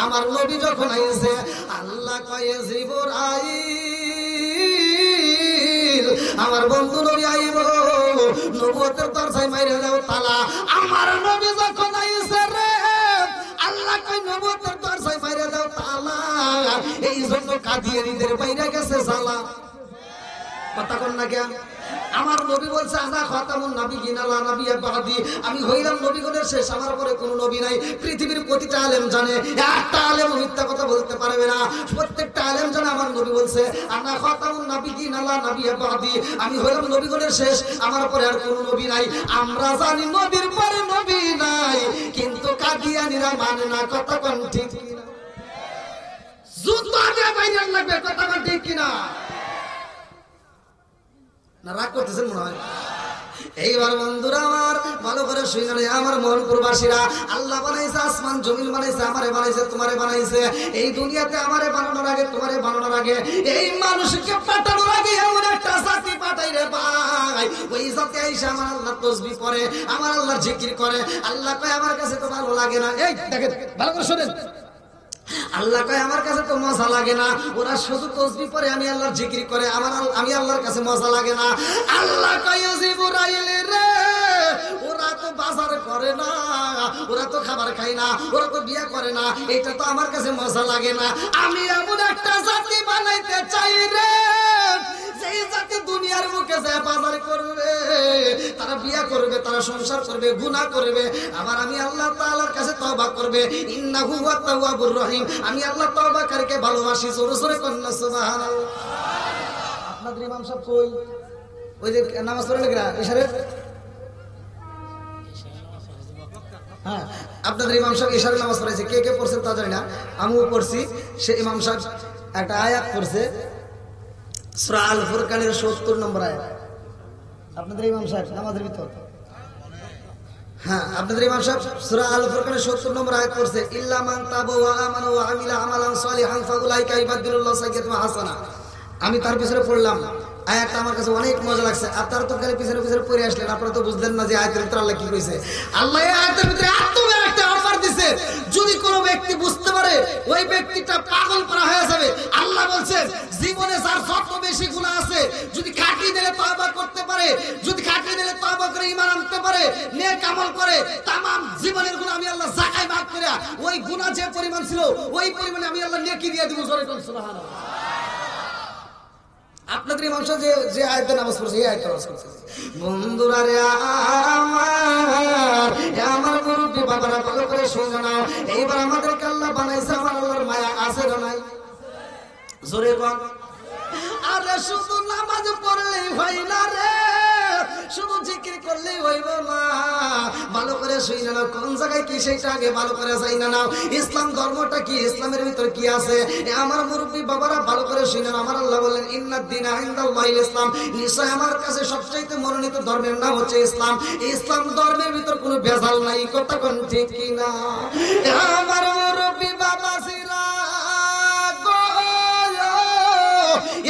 আমার নবী যখন আইছে আল্লাহ কয় জিবরাইল, আমার বন্ধু নবী আইব, নবুয়তের দরজায় মাইরে দাও তালা। আমার নবী যখন আইছে রে, আল্লাহ কয় নবুয়তের দরজায় মাইরে দাও তালা। এই জন্য কাদিয়ানীদের বাইরে গেছে সালা। কথা কোন না কেন? আমার নবী বলছে আনা খাতামুন নাবিয়িন লা নাবিয়্যা বাদি, আমি হইলাম নবীগণের শেষ, আমার পরে কোনো নবী নাই। পৃথিবীর প্রতিটা আলেম জানে, একটা আলেম মিথ্যা কথা বলতে পারবে না, প্রত্যেকটা আলেম জানে আমার নবী বলছে আনা খাতামুন নাবিয়িন লা নাবিয়্যা বাদি, আমি হইলাম নবীগণের শেষ, আমার পরে আর কোনো নবী নাই। আমরা জানি নবীর পরে নবী নাই, কিন্তু কাদিয়ানীরা মানে না। কথা কোন ঠিক কিনা? জুতা দিয়ে বাইরে লাগবে। কথা কোন ঠিক কিনা? না রাগ করতেছেন মনে হয়? এইবার বন্ধুরা আমার ভালো করে শুনে আমার মোহনপুরবাসীরা, আল্লাহ বানাইছে আসমান জমিন, বানাইছে আমারে, বানাইছে তোমারে, বানাইছে এই দুনিয়াতে আমারে বানানোর আগে, তোমারে বানানোর আগে, এই মানুষকে পাঠানোর আগে এমন একটা জাতি পাঠাই রে ভাই, ওই জাতি আইসা আমার আল্লাহ তাসবিহ পড়ে, আমার আল্লাহর জিকির করে। আল্লাহ কয় আমার কাছে তো ভালো লাগে না। এই দেখেন ভালো করে শুনেন, আল্লাহ কয় আমার কাছে তো মজা লাগে না, ওরা শুধু তাসবিহ পড়ে, আমি আল্লাহর জিকির করে, আমি আল্লাহর কাছে মজা লাগে না। আল্লাহ কয় জিবরাইল রে, ওরা তো বাজার করে না, ওরা তো খাবার খায় না, ওরা তো বিয়ে করে না, এটা তো আমার কাছে মজা লাগে না। আমি এমন একটা জাতি বানাইতে চাই রে, যেই জাতি দুনিয়ার মুখে যায় বাজার করবে, তারা বিয়ে করবে, তারা সংসার করবে, গুনাহ করবে, আবার আমি আল্লাহ তাআলার কাছে তওবা করবে। ইন্নাহু হুয়াত তাওয়াবুর রহিম, আমি আল্লাহ তওবাকারীকে ভালোবাসি। জোরে জোরে কন্না সুবহানাল্লাহ। আপনাদের ইমাম সাহেব কই? ওই যে নামাজ পড়ে না ইশারে হ্যাঁ, আপনাদের ইমাম সাহেব ইশারের নামাজ পড়েছে, কে কে পড়ছেন তা জানি না, আমিও পড়ছি। সে ইমাম সাহেব একটা আয়াত পড়ছে সূরা আল ফুরকানের ৭০ নম্বর আয়াত। আপনাদের ইমাম সাহেব নামাজের ভিতর, হ্যাঁ আপনাদের ইমাম সাহেব সূরা আল ফুরকানের ৭০ নম্বর আয়াত পড়ছে, ইল্লা মান তাবা ওয়া আমানা ওয়া আমিলা আমালান সালিহান ফাউলাইকা ইউবাদদিলুল্লাহু সাইয়্যাতিহিম হাসানা। আমি তার পিছনে পড়লাম, আয়াতটা আমার কাছে অনেক মজা লাগছে। আপনারা তো খালি পিছনে পিছনে পড়ে আসলেন, আপনারা তো বুঝলেন না যে আয়াতের ভিতরে আল্লাহ কি কইছে। আল্লাহ এই আয়াতের ভিতরে এত বড় একটা অফার দিছে, যদি কোনো ব্যক্তি বুঝতে পারে ওই ব্যক্তিটা পাগল করা হয়ে যাবে। আল্লাহ বলছেন জীবনে যার যত বেশি গুনাহ আছে যদি খাটিয়ে দিলে তওবা করতে পারে, যদি খাটিয়ে দিলে তওবা করে ঈমান আনতে পারে, নেক আমল করে, तमाम জীবনের গুনাহ আমি আল্লাহ যাকাই মাফ করে ওই গুনাহ যে পরিমাণ ছিল ওই পরিমাণে আমি আল্লাহ নেকি দিয়ে দেব। জোরে বলুন সুবহানাল্লাহ। আপনাদের ইমাম সাহেব যে আয়াতে নামাজ পড়ছে এই আয়াতে নামাজ পড়ছে। বন্ধুরা রে আমার মুরব্বি বাবারা ভালো করে শুনে নাও, এইবার আমাদেরকে আল্লাহ বানাইছে, আমার আল্লাহর মায়া আছে না নাই? জোরে বল। আরে শুধু নামাজ পড়লেই হয় না রে, শুধু জিকির করলেই হইব না, ভালো করে শুনে নাও কোন জায়গায় কি সেটা আগে ভালো করে জানা নাও। ইসলাম ধর্মটা কি, ইসলামের ভিতর কি আছে আমার মুরব্বি বাবারা ভালো করে শুনে নাও। আমার আল্লাহ বললেন ইন্নাদ দীনা ইনদাল্লাহিল ইসলাম, নিশ্চয় আমার কাছে সবচাইতে মনোনীত ধর্মের নাম হচ্ছে ইসলাম। ইসলাম ধর্মের ভিতর কোনো ভেজাল নাই, কথা কোন ঠিক কি না? আমার মুরব্বি বাবা ছিলা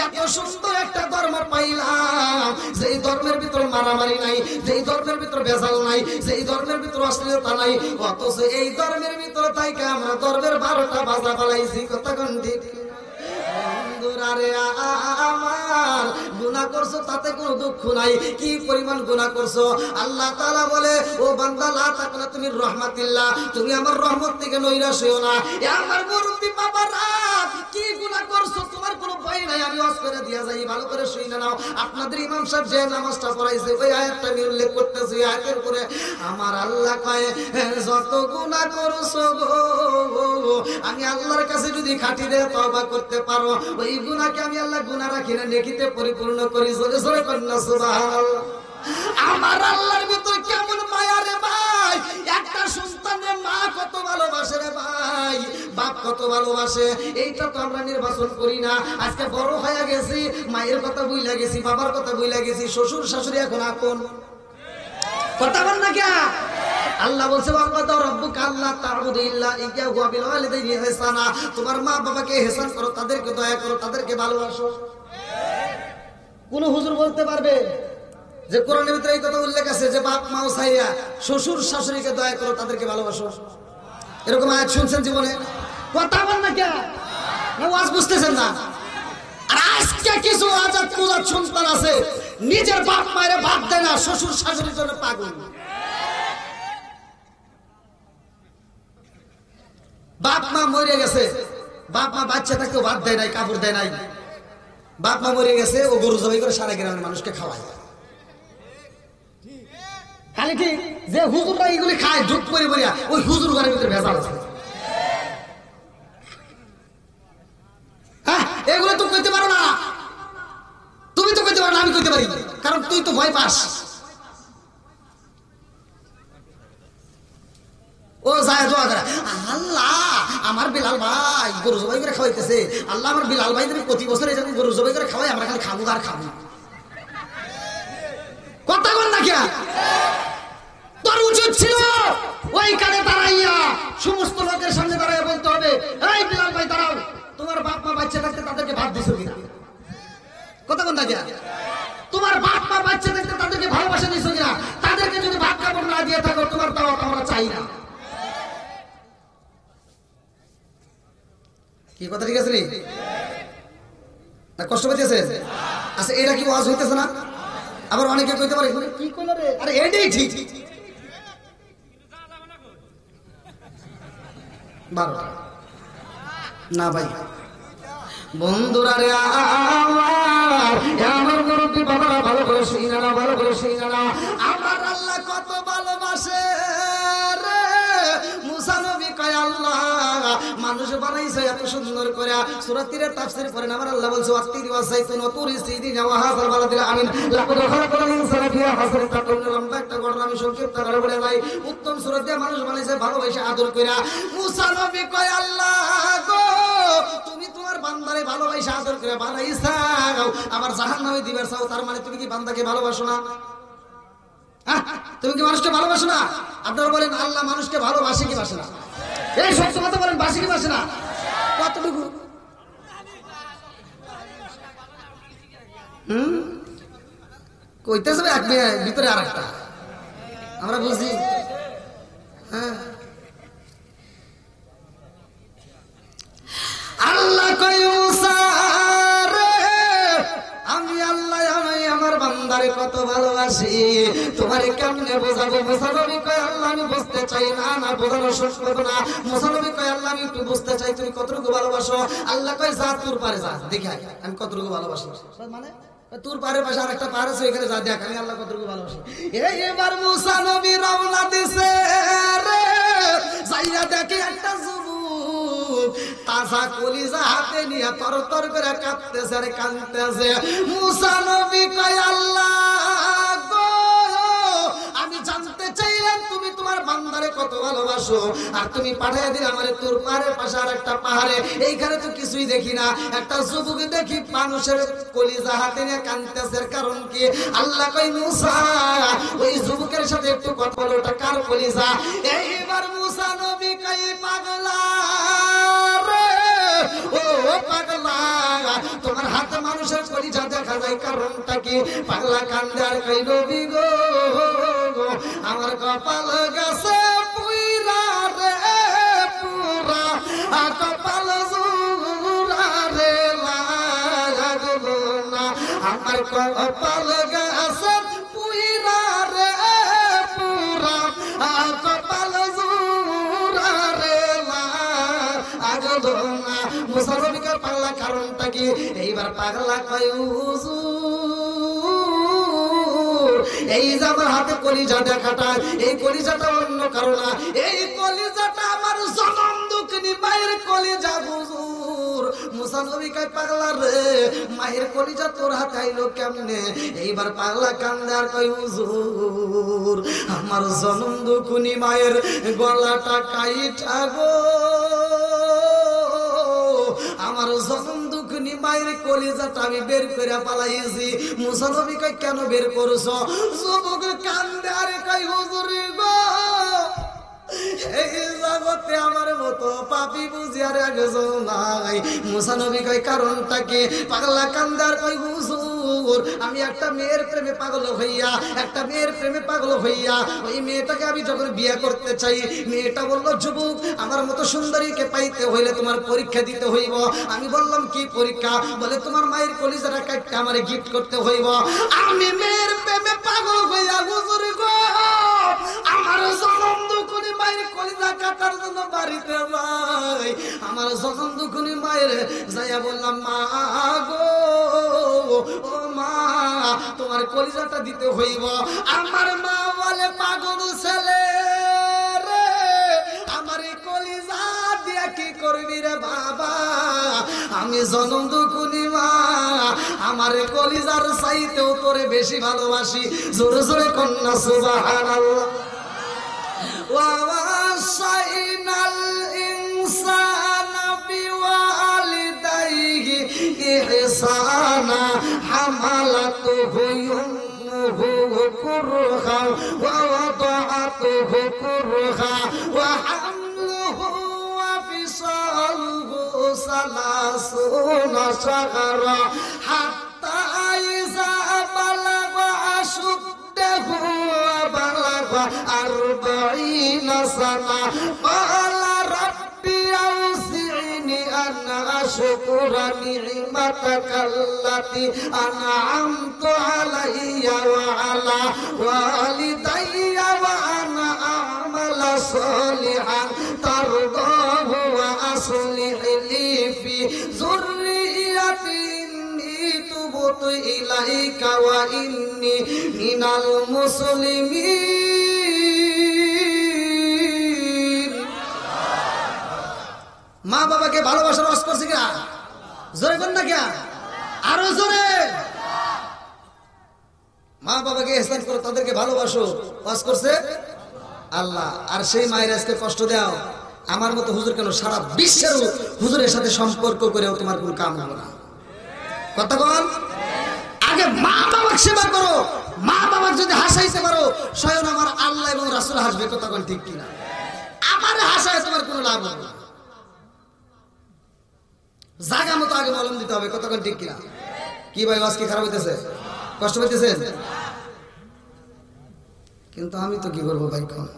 এত সুন্দর একটা ধর্ম পাইলাম, যেই ধর্মের ভিতর মারামারি নাই, যেই ধর্মের ভিতর ভেজাল নাই, যেই ধর্মের ভিতর অশ্লীলতা নাই, অথচ এই ধর্মের ভিতর তাইকে আমরা ধর্মের ১২টা বাজা ফেলাইছি, কথা কোন ঠিক? বন্ধুরা আমার গুনাহ করছো তাতে কোনো দুঃখ নাই, কি পরিমাণ গুনাহ করছো। আল্লাহ তাআলা বলে ও বান্দা লা তাকনা তুমি রাহমাতিল্লাহ, তুমি আমার রহমত থেকে নৈরাশ হইও না। আমার মুরব্বি বাবারা কি গুনাহ করছো তোমার কোনো ভয় নাই, আমি ওয়াজ করে দিয়া যাই, ভালো করে শুনে নাও। আপনাদের ইমাম সাহেব যে নামাজটা পড়াইছে ওই আয়াতটা আমি উল্লেখ করতেছি, আয়াতের পরে আমার আল্লাহ কয় যত গুনাহ করছো গো আমি আল্লাহর কাছে যদি খাঁটি দিয়ে তওবা করতে পারো ওই গুনাহকে আমি আল্লাহ গুনাহ রাখি না, নেকিতে পরিপূর্ণ করি। জোরে জোরে কন্যা সুবহানাল্লাহ। আমার আল্লাহর ভিতর কেমন মায়া রে ভাই, একটা সন্তানের মা কত ভালোবাসে রে ভাই, বাপ কত ভালোবাসে, এইটা তো আমরা নির্বাচন করি না। আজকে বড় হয়ে গেছি, মায়ের কথা ভুইলা গেছি, বাবার কথা ভুইলা গেছি, শ্বশুর শাশুড়ি এখন আপন, কথা বল না কে? আল্লাহ বলছে তোমার মা বাবাকে ইহসান করো, তাদেরকে দয়া করো, তাদেরকে ভালোবাসো। কোন হুজুর বলতে পারবে যে কোরআনের ভিতরে এই কথা উল্লেখ আছে যে বাপ মা ছাইয়া শ্বশুর শাশুড়িকে দয়া করো, তাদেরকে ভালোবাসো? এরকম আয়াত শুনছেন জীবনে? কথা বল না কে? না ওয়াজ বুঝতেছেন না? আর আজকে কিছু আজাদ কুজাত সন্তান আছে নিজের বাপ মায়ের বাদ দেয় না, শ্বশুর শাশুড়ির জন্য পাগল। বাপ মা মরে গেছে, বাপ মা বাচ্চা থাকতেও ভাত দেয় নাই, কাপড় দেয় নাই, বাপ মা মরে গেছে ও গরু জবাই করে সারা গ্রামের মানুষকে খাওয়ায়। খালি কি যে হুজুররা এগুলি খায় ঢুক করে বলিয়া ওই হুজুর ঘরের ভিতরে ভেজাল আছে। হ্যাঁ এগুলো তো কইতে পারো না, তুমি তো কইতে পারো না, আমি কইতে পারি, কারণ তুই তো ভয় পাস। ও যায় দোয়া করে আল্লাহ আমার বিলাল ভাই গরু জবাই করে খাওয়াইতেছে, আল্লাহ আমার বিলাল ভাই তুমি প্রতি বছর এই গরু জবাই করে খাওয়াই, আমরা খালি খাবো আর খাবো। কথা বল না কে? তোর উচিত ছিল ওইখানে দাঁড়াইয়া সমস্ত লোকের সামনে দাঁড়াইয়া বলতে হবে এই বিলাল ভাই দাঁড়াও, তোমার বাপ মা বাচ্চা থাকতে তাদেরকে ভাত দিছো কিনা? কথা বল না কে? তোমার বাপ মা বাচ্চা থাকতে তাদেরকে ভালোবাসা দিছো কিনা? তাদেরকে যদি ভাত কাপড় না দিয়ে থাকো তোমার দাওয়াত আমরা চাই না। কি কথা ঠিক আছে না? কষ্ট পেতেছে? আচ্ছা এটা কি ওয়াজ হইতেছে না? আবার অনেকে কইতে পারে কি কইল রে, আরে এটাই ঠিক। 12টা না ভাই। বন্ধুরা রে আমার মুরব্বি বাবারা ভালো করে শুনে না, ভালো করে শুনে না। আমার আল্লাহ কত ভালোবাসে রে। মুসা নবী কয় আল্লাহ মানুষ মানুষ বানাইছে এত সুন্দর করে। সূরা তীরের তাফসীর করেন আমার আল্লাহ বলছে ওয়াত্তিরি ওয়াসাইতুন ওয়া তুরি সিদিন ওয়া হাযাল বালাদিল আমিন লাকাদ খালাকাল ইনসানা ফি আহসানি তাকওয়িম। লম্বা একটা ঘটনা আমি সংক্ষিপ্ত করে বলে যাই। উত্তম সূরা দিয়ে মানুষ বানাইছে ভালোবেসে আদর কইরা। মুসা নবী কয় আল্লাহ গো তুমি তোমার বান্দারে ভালোবেসে আদর করে বানাইছাও, আবার জাহান্নামে দিবার চাও, তার মানে তুমি কি বান্দাকে ভালোবাসো না? তুমি কি মানুষকে ভালোবাসো না? আপনারা বলেন আল্লাহ মানুষকে ভালোবাসে কি বাসে না? এই সত্য কথা বলেন, বাসে কি বাসে না? কতটুকু? কইতেছে এক ভিতরে আর একটা আমরা বুঝি। হ্যাঁ আল্লাহ কই মুসা রে আমি আল্লাহ আমি আমার বান্দারে কত ভালোবাসি তোমারে কেমনে বোঝাবো? মুসা নবী কয় আল্লাহ আমি বুঝতে চাই না। না বোঝানো সম্ভব না। মুসা নবী কয় আল্লাহ আমি একটু বুঝতে চাই তুমি কতটুকু ভালোবাসো। আল্লাহ কয় যা তোর পারে যা দেখাই আমি কতটুকু ভালোবাসি। মানে তোর পারে পাশে আর একটা পার আছে এখানে যা দেখ আমি আল্লাহ কতটুকু ভালোবাসি। এবার মুসা নবী রওনা দিছে রে, যাইয়া দেখে একটা যুবক তাজা কলিজা হাতে নিয়ে তরতর করে কাঁদতেছে আর কাঁদতেছে। মুসা নবী কয় আল্লাহ গো আমি জানতে চাইলাম তুমি তোমার বান্দারে কত ভালোবাসো, আর তুমি পাঠিয়ে দিলে আমারে তোর পারে পাশে আর একটা পাহাড়ে, এইখানে তো কিছুই দেখি না। একটা যুবক দেখি মানুষের কলিজা হাতে নিয়ে কাঁদতেছে, কারণ কি? আল্লাহ কই মুসা ওই যুবকের সাথে একটু কথা বলো, ওটা কার কলিজা? এইবার মুসা নবী কই পাগলা রে ও পাগলা তোমার হাতে মানুষের কলিজা দেখা যায়, কারণটা কি? পাগলা কান্দে আর কই নবী গো আমার কপাল গেছে পুইরা রে পুরা কপাল জুরা রে লাগলো না, আমার কপাল গেছে পুইরা রে পুরা কপাল জুরা রে লাগলো না। মুসা নবী কয় পাগলা কারণটা কি? এইবার পাগলা কয় এই যে আমার হাতে কলিজা দেখাটা, এই কলিজাটা অন্য কারো না, এই কলিজাটা আমার জনম দুঃখিনী মায়ের কলিজা হুজুর। মুসা নবী কয় পাগলা রে মায়ের কলিজা তোর হাতে আইলো কেমনে? এইবার পাগলা কান্দে আর কয় হুজুর আমার জনম দুঃখিনী মায়ের গলাটা কাইটা গো, আমার জনম দুঃখিনী মায়ের কলিজাটা আমি বের করে পালাইছি। মুসা নবী কয় কেন বের করছো? যুবক কান্দে আর কয় হুজুর গো এই জগতে আমার মতো পাপী বুঝি আর একজন নাই। মুসা নবী কয় কারণটা কি? পাগলা কান্দে আর কয় হুজুর আমি একটা মেয়ের প্রেমে পাগল হইয়া ওই মেয়েটাকে আমি যখন বিয়ে করতে চাই, মেয়েটা বলল যুবক আমার মতো সুন্দরীকে পাইতে হইলে তোমার পরীক্ষা দিতে হইব। আমি বললাম কি পরীক্ষা? বলে তোমার মায়ের কলিজাটা কাটতে আমারে গিফট করতে হইব। আমি মেয়ের প্রেমে পাগল হইয়া হুজুর গো আমার জনম দুঃখিনী মায়ের কলিজা কাটার জন্য বাড়িতে যাই। আমার জনম দুঃখিনী মায়ের যাইয়া বললাম মা গো ও মা তোমার কলিজাটা দিতে হইব। আমার মা বলে পাগল ছেলে রে আমার এই কলিজা দিয়া কি করবি রে বাবা? আমি জনম দুঃখিনী মা আমার কলিজার চাইতেও তোরে বেশি ভালোবাসি। জোরে জোরে কন্যা সুবহানাল্লাহ। ووصينا الإنسان بوالديه إحسانا حملته أمه كرها ووضعته كرها وحمله وفصاله 30 شهرا حتى إذا بلغ أشده وبلغ 40 سنة قال ربي أوزعني أن أشكر نعمتك التي أنعمت علي وعلى والدي وأن أعمل صالحا ترضاه وأصلح لي في ذريتي تبت إليك وإني من المسلمين। মা বাবা বাবাকে ভালোবাসার ওয়াজ করছে কিনা? জোরে কোন না কে? আরো জোরে। মা বাবাকে ইহসান করো, তাদেরকে ভালোবাসো, ওয়াজ করছে আল্লাহ। আর সেই মায়ের আজকে কষ্ট দাও, আমার মতো হুজুর কেন, সারা বিশ্বের হুজুরের সাথে সম্পর্ক করেও তোমার কোন কাম হবে না। কথা বল, আগে মা বাবার সেবা করো। মা বাবার যদি হাসাইতে পারো, স্বয়ং আমার আল্লাহ এবং রাসূল হাসবে। কথা বল ঠিক কিনা? আমার হাসায় তোমার কোনো লাভ হবে না। জায়গা মতো আগে মলম দিতে হবে। কথা বল ঠিক কিনা? কি ভাই, আজকে খারাপ হইতেছে? কষ্ট পাইতেছেন? কিন্তু আমি তো কি করবো ভাই, কোন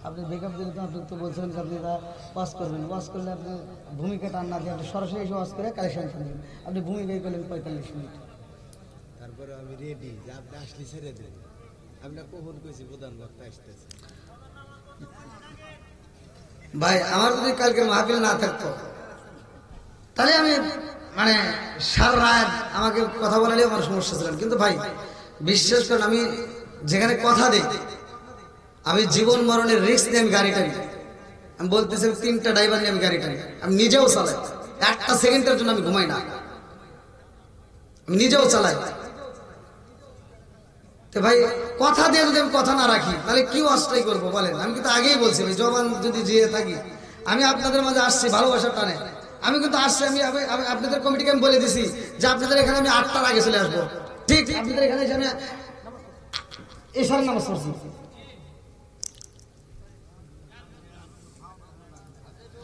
আপনি বেকআপ দিলে তো আপনি তো বলছেন যে আপনি ওয়াজ করবেন, ওয়াজ করলে আপনি ভূমিকা টান না দিয়ে আপনি সরাসরি এসে ওয়াজ করে কালেকশন করবেন। আপনি ভূমিকাই করলেন 45 মিনিট। তারপরে আমি রেডি যে আপনি আসলে ছেড়ে দেন। আমরা কখন কইছি প্রধান বক্তা আসতেছে। ভাই আমার যদি কালকে মাহফিল না থাকতো, তাহলে আমি মানে সারা রাত আমাকে কথা বলালে আমার সমস্যা ছিল। কিন্তু ভাই বিশ্বাস করেন, আমি যেখানে কথা দিই, আমি জীবন মরণের রিস্ক নিয়ে আমি গাড়িটা নিই। আমি বলতেছি 3টা ড্রাইভার নিয়ে আমি গাড়িটা নিই। আমি নিজেও চালাই, একটা সেকেন্ডের জন্য আমি ঘুমাই না, আমি নিজেও চালাই। তো ভাই কথা দিয়ে যদি আমি কথা না রাখি, তাহলে কি অস্ট্রাই করবো বলেন? আমি কিন্তু আগেই বলছি ভাই, জবান যদি জিয়ে থাকি, আমি আপনাদের মাঝে আসছি ভালোবাসার টানে। আমি কিন্তু আসছি, আমি আপনাদের কমিটিকে আমি বলে দিছি যে আপনাদের এখানে আমি 8টার আগে চলে আসবো। ঠিক আপনাদের এখানে এসে আমি এশার নামাজ পড়ছি।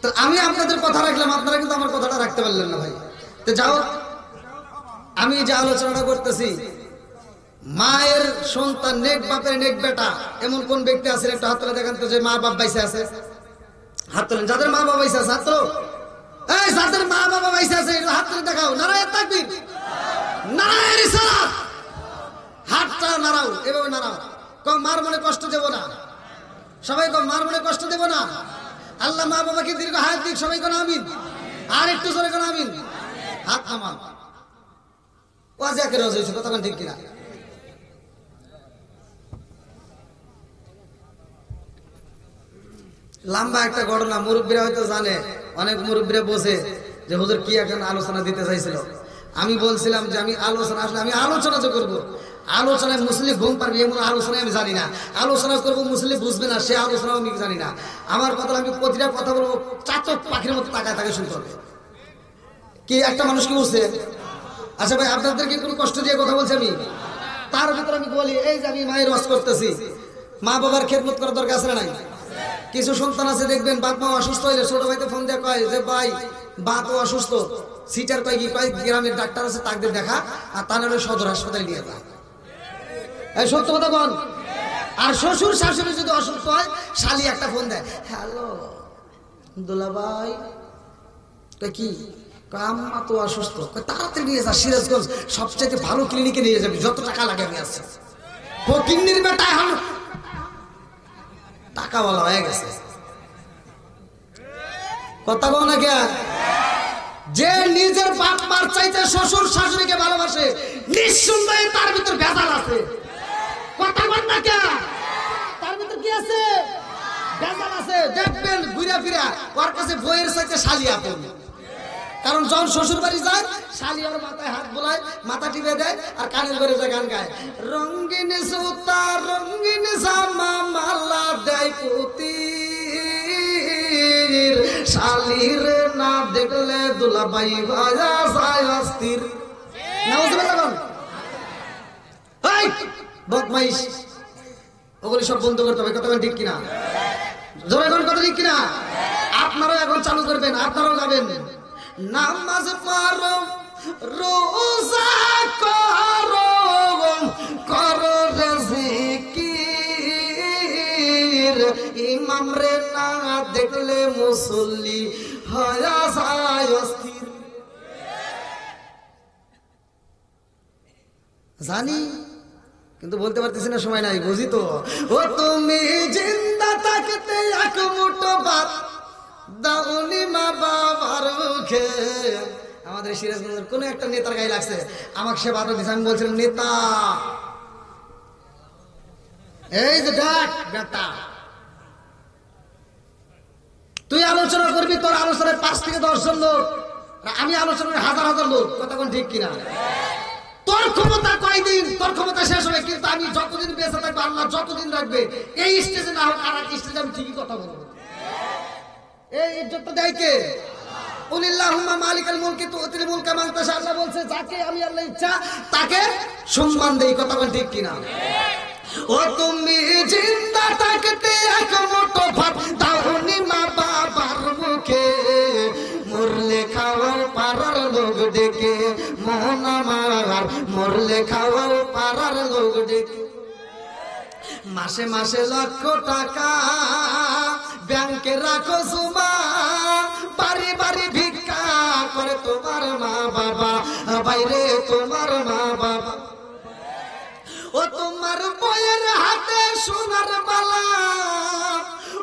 তো আমি আপনাদের কথা রাখলাম, আপনারা কিন্তু আমার কথাটা রাখতে পারলেন না ভাই। তো যাও, আমি যে আলোচনাটা করতেছি, মায়ের সন্তান নেক বাপের নেক বেটা, এমন কোন ব্যক্তি আছেন? একটা হাত তুলে দেখান তো, যে মা বাপ বাইসে আছে। হাত তোলেন যাদের মা বাবা বাইসে আছে, হাত তোলো। এই যাদের মা বাবা বাইসে আছে হাত তুলে দেখাও। নারায়ে তাকবীর, নারায়ে রিসালাত। হাতটা নাড়াও, এভাবে নাড়াও। কম মার মনে কষ্ট দেব না। সবাই কম মার মনে কষ্ট দেব না। আল্লাহ মা বাবাকে দীর্ঘ হায়াত দিক। সবাই কোন আমিন। আর একটু জোরে কোন আমিন। হাত নামান। ওয়াজ একে রোজ হয়েছে, কথা ঠিক কিনা? লম্বা একটা ঘটনা, মুরব্বীরা হয়তো জানে। অনেক মুরব্বীরা বসে যে হুজুর কি এখন আলোচনা দিতে চাইছিল। আমি বলছিলাম যে আমি আলোচনা, আসলে আমি আলোচনা যে করবো, আলোচনায় মুসলিম ঘুম পারবি এমন আলোচনায় আমি জানি না। আলোচনা করবো মুসলিম বুঝবে না, সে আলোচনা আমি জানি না। আমার কথা, আমি প্রতিটা কথা বলবো চাতক পাখির মতো তাকায় তাকে শুনতে হবে। কি একটা মানুষ কি বলছে? আচ্ছা ভাই, আপনাদেরকে কোনো কষ্ট দিয়ে কথা বলছি আমি? তার ভিতরে আমি বলি, এই যে আমি মায়ের ওয়াজ করতেছি, মা বাবার খেদমত করার দরকার আছে না নাই? কিছু সন্তান আছে দেখবেন, বাপ মা অসুস্থ হইলে ছোট ভাইতে ফোন দিয়ে কয় যে ভাই বা তো অসুস্থ, সিটার কয় কি কয় গ্রামের ডাক্তার আছে তাদের দেখা, আর তা নাহলে সদর হাসপাতালে নিয়ে যা। এই সত্য কথা বল। আর শ্বশুর শাশুড়ি যদি অসুস্থ হয়, শালি একটা ফোন দেয়, হ্যালো দুলা ভাই, কি আম্মা তো অসুস্থ, তাড়াতাড়ি নিয়ে যা সিরাজগঞ্জ সবচেয়ে ভালো ক্লিনিকে নিয়ে যাবি, যত টাকা লাগে আমি আসছি। ফকিন্নির বেটা এখন টাকাওয়ালা হয়ে গেছে। কথা বল না কে? যে নিজের বাপ মার চাইতে শ্বশুর শাশুড়িকে ভালোবাসে, নিঃসন্দেহে তার ভিতর ভেজাল আছে। কথা বল না কে? তার ভিতর কি আছে? ভেজাল আছে। দেখবেন ঘুরে ফিরা ওর কাছে বইয়ের চাইতে শালি আপন। কারণ যখন শ্বশুর বাড়ি যায়, শালি ওর মাথায় হাত বোলায়, মাথা টিপে দেয়, আর কানের ঘরে যায় গান গায়, রঙিন সুতা রঙিন জামা মালা দেয় পুতি, শালির না দেখলে দুলাভাই ভাজা যায় অস্থির। নাউজুবিল্লাহ। এই বদমাইশ, ওগুলি সব বন্ধ করতে হবে। কথা ঠিক কিনা? জোরে কোন কথা ঠিক কিনা? আপনারাও এখন চালু করবেন, আপনারাও যাবেন। নামাজ পড়ো, রোজা করো, করো জিকির, ইমাম রে না দেখলে মুসল্লি হয়া যায় অস্থির। জানি কিন্তু বলতে পারতেছি না, সময় নাই, বুঝি তো। ও তুমি জিন্দা থাকতে এক মুঠো ভাত দাউনি মা বাবার মুখে। আমাদের সিরাজগঞ্জের কোন একটা নেতার গায়ে লাগছে, আমাকে সে বাধা দিচ্ছে। আমি বলছিলাম, নেতা এই যে দেখ বেটা, তুই আলোচনা করবি, তোর আলোচনায় 5 থেকে 10 জন লোক, আমি আলোচনায় হাজার হাজার লোক, কথা কোন ঠিক কিনা? তোর ক্ষমতা কয়দিন, তোর ক্ষমতা শেষ হবে, কিন্তু আমি যতদিন বেঁচে থাকবো, আল্লাহ যতদিন রাখবে, এই স্টেজে না হোক আর এক স্টেজে আমি ঠিকই কথা বলবো। এই ইজ্জতটা দেয় কে? কুলিল্লাহুম্মা মালিকাল মুলকি তুতিল মুলকা মান তাশা। আল্লাহ বলছে, যাকে আমি আল্লাহ ইচ্ছা তাকে সম্মান দেই, কথা বল ঠিক কিনা? ও তুমি জিন্দা থাকতে এক মুঠো ভাত দাওনি মা বাবার মুখে, মরলে খাওয়াও পাড়ার লোক ডেকে, মোহন আমার মরলে খাওয়াও পাড়ার লোক ডেকে। মাসে মাসে লক্ষ টাকা ব্যাংকে রাখো জমা, বাড়ি বাড়ি ভিক্ষা করে তোমার মা বাবা, বাইরে তোমার মা বাবা। ও তোমার বইয়ের হাতে সোনার বালা,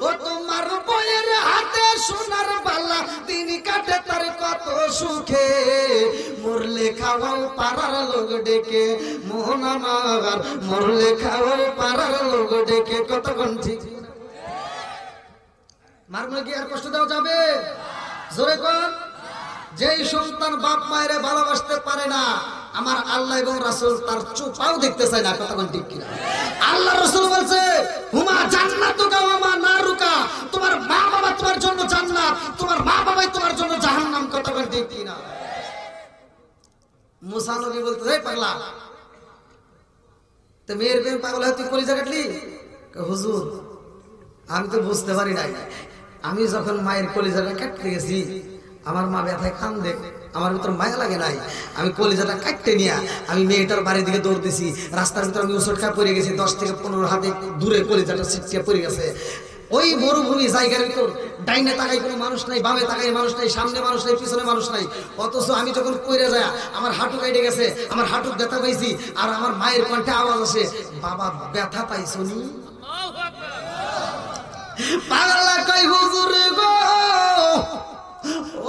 ও তোমার বইয়ের হাতে সোনার বালা, দিন কাটে তার কত সুখে, মরলে খাওয়াও পাড়ার লোক ডেকে, মোহন আমার মরলে খাওয়াও পাড়ার লোক ডেকে, কতক্ষণ ঠিক? মারমলে কি আর কষ্ট দেওয়া যাবে? জোরে কর। যেই সন্তান বাপ মায়ের ভালোবাসতে পারে না, আমার আল্লাহ এবং রাসূল তার চোপাও দেখতে চায় না, কতক্ষণ ঠিক কিনা? আল্লাহ রাসূল বলছে, হুমা জান্নাতুকা ওয়া মা নারুকা, তোমার মা বাবা তোমার জন্য জান্নাত, তোমার মা বাবাই তোমার জন্য জাহান্নাম, কতক্ষণ ঠিক কিনা? মুসা নবী বলতে, এই পাগলা, তো মেয়ের প্রেম পাগল হয় তুই কলিজা কাটলি? হুজুর আমি তো বুঝতে পারি নাই, আমি যখন মায়ের কলিজাটা কাটতে গেছি, আমার মা ব্যথায় কান্দে, আমার ভিতর মায়া লাগে নাই, আমি কলিজাটা কাটতে নিয়ে আমি মেয়েটার বাড়ির দিকে দৌড় দিছি, রাস্তার ভিতরে আমি উচটকা পড়ে গেছি, 10 থেকে 15 হাতে দূরে কলিজাটা ছিটকে পড়ে গেছে। ওই মরুভূমি জায়গার ভিতর ডাইনে তাকাই কোনো মানুষ নাই, বামে তাকাই মানুষ নাই, সামনে মানুষ নাই, পিছনে মানুষ নাই, অথচ আমি যখন পড়ে যায় আমার হাঁটু কেটে গেছে, আমার হাঁটু ব্যথা পাইছি, আর আমার মায়ের কণ্ঠে আওয়াজ আসে, বাবা ব্যথা পাইছো নি? পাগলা কই হুজুর গো,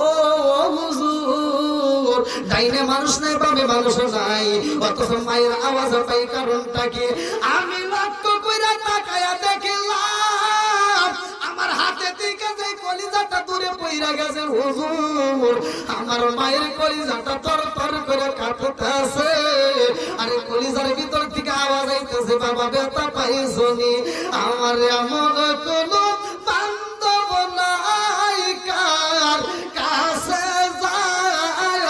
ও হুজুর, ডাইনে মানুষ নাই, বামে মানুষ নাই, অথচ মায়ের আওয়াজ পাই, কারণটা কি? আমি লক্ষ্য কইরা তাকায়া দেখলাম আমার হাতে থেকে যে কলিজাটা দূরে পইরা গেছে হুজুর, আমার মায়ের কলিজাটা তর তর করে কাঁপতেছে, আরে কলিজার ভিতর থেকে আওয়াজ আইতেছে, বাবা ব্যথা পাইছো নি? আমার এমন কোনো বান্ধব নাই কার কাছে যায়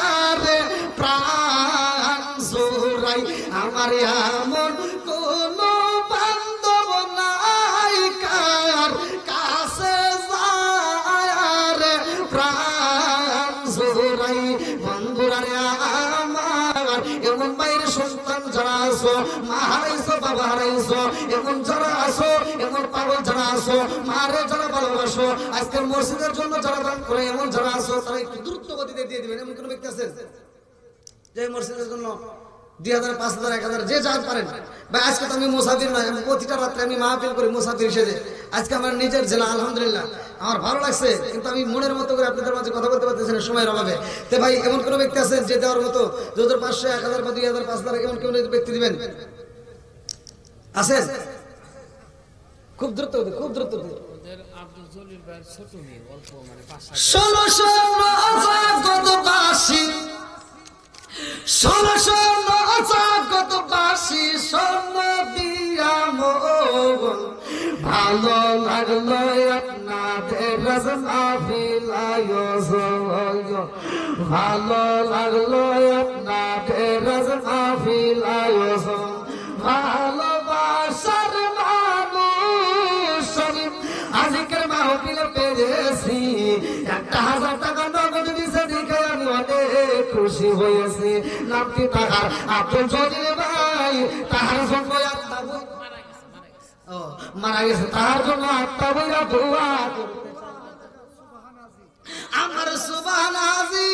রে প্রাণ জুড়াই, আমার এমন কোনো বান্ধব নাই কার কাছে যায় রে প্রাণ জুড়াই। বন্ধুরা রে আমার, এমন মায়ের সন্তান যারা আছো, মা হারাইছো, বাবা হারাইছো, এমন যারা আছো, এমন পাগল যারা আছো, মারে যারা ভালোবাসো, আজকের মসজিদের জন্য যারা দান করে, এমন যারা আছো, তারা একটু দ্রুত গতিতে দিয়ে দিবেন। এমন কোন ব্যক্তি আছেন যে মসজিদের জন্য 2000, 5000, 1000 যে যা পারেন? ভাই আজকে তো আমি মুসাফির নয়, আমি প্রতিটা রাত্রে আমি মাহফিল করি মুসাফির সেজে। আজকে আমার নিজের জেলা, আলহামদুলিল্লাহ আমার ভালো লাগছে, কিন্তু আমি মনের মতো করে আপনাদের মাঝে কথা বলতে পারতেছি না সময়ের অভাবে। তো ভাই এমন কোন ব্যক্তি আছেন যে দেওয়ার মতো 2500, 1000 বা 2000, 5000 এমন কোন ব্যক্তি দিবেন? আছেন? খুব দ্রুত, খুব দ্রুত। 1600 জগৎবাসী, 1600 জগৎবাসী স্বর্ণ দিয়া মন, ভালো লাগলো আপনাদের মাহফিল আয়োজন, ভালো লাগলো আপনাদের মাহফিল আয়োজন, ভালোবাসার মানুষ আজকের মাহফিলে পেয়েছি, 1000 টাকা নগদ দিছে দেখে আমি অনেক খুশি হয়েছি। নামটি টাকার আব্দুল জলিল ভাই, তাহার জন্য মারা গেছে, তাহার জন্য আত্মা বইরা দোয়া করতে। আমার সুবহানাজি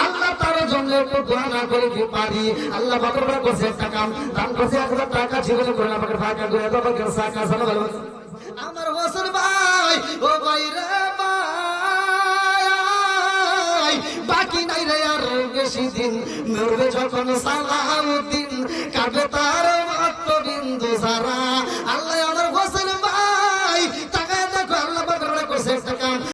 আল্লাহ তার জন্য একটু দোয়া না করে কি পারি? আল্লাহ বাবা করছে একটা কাম, দান করছে 1000 টাকা, জীবন করে আমাকে ফাঁকা করে বাবা সাকা সালা বলো। আমার হোসেন ভাই, ও ভাই রে ভাই, বাকি নাই রে আর বেশি দিন, মরবে যখন সালাউদ্দিন, কাটবে তার মাত্র বিন্দু সারা। আল্লাহ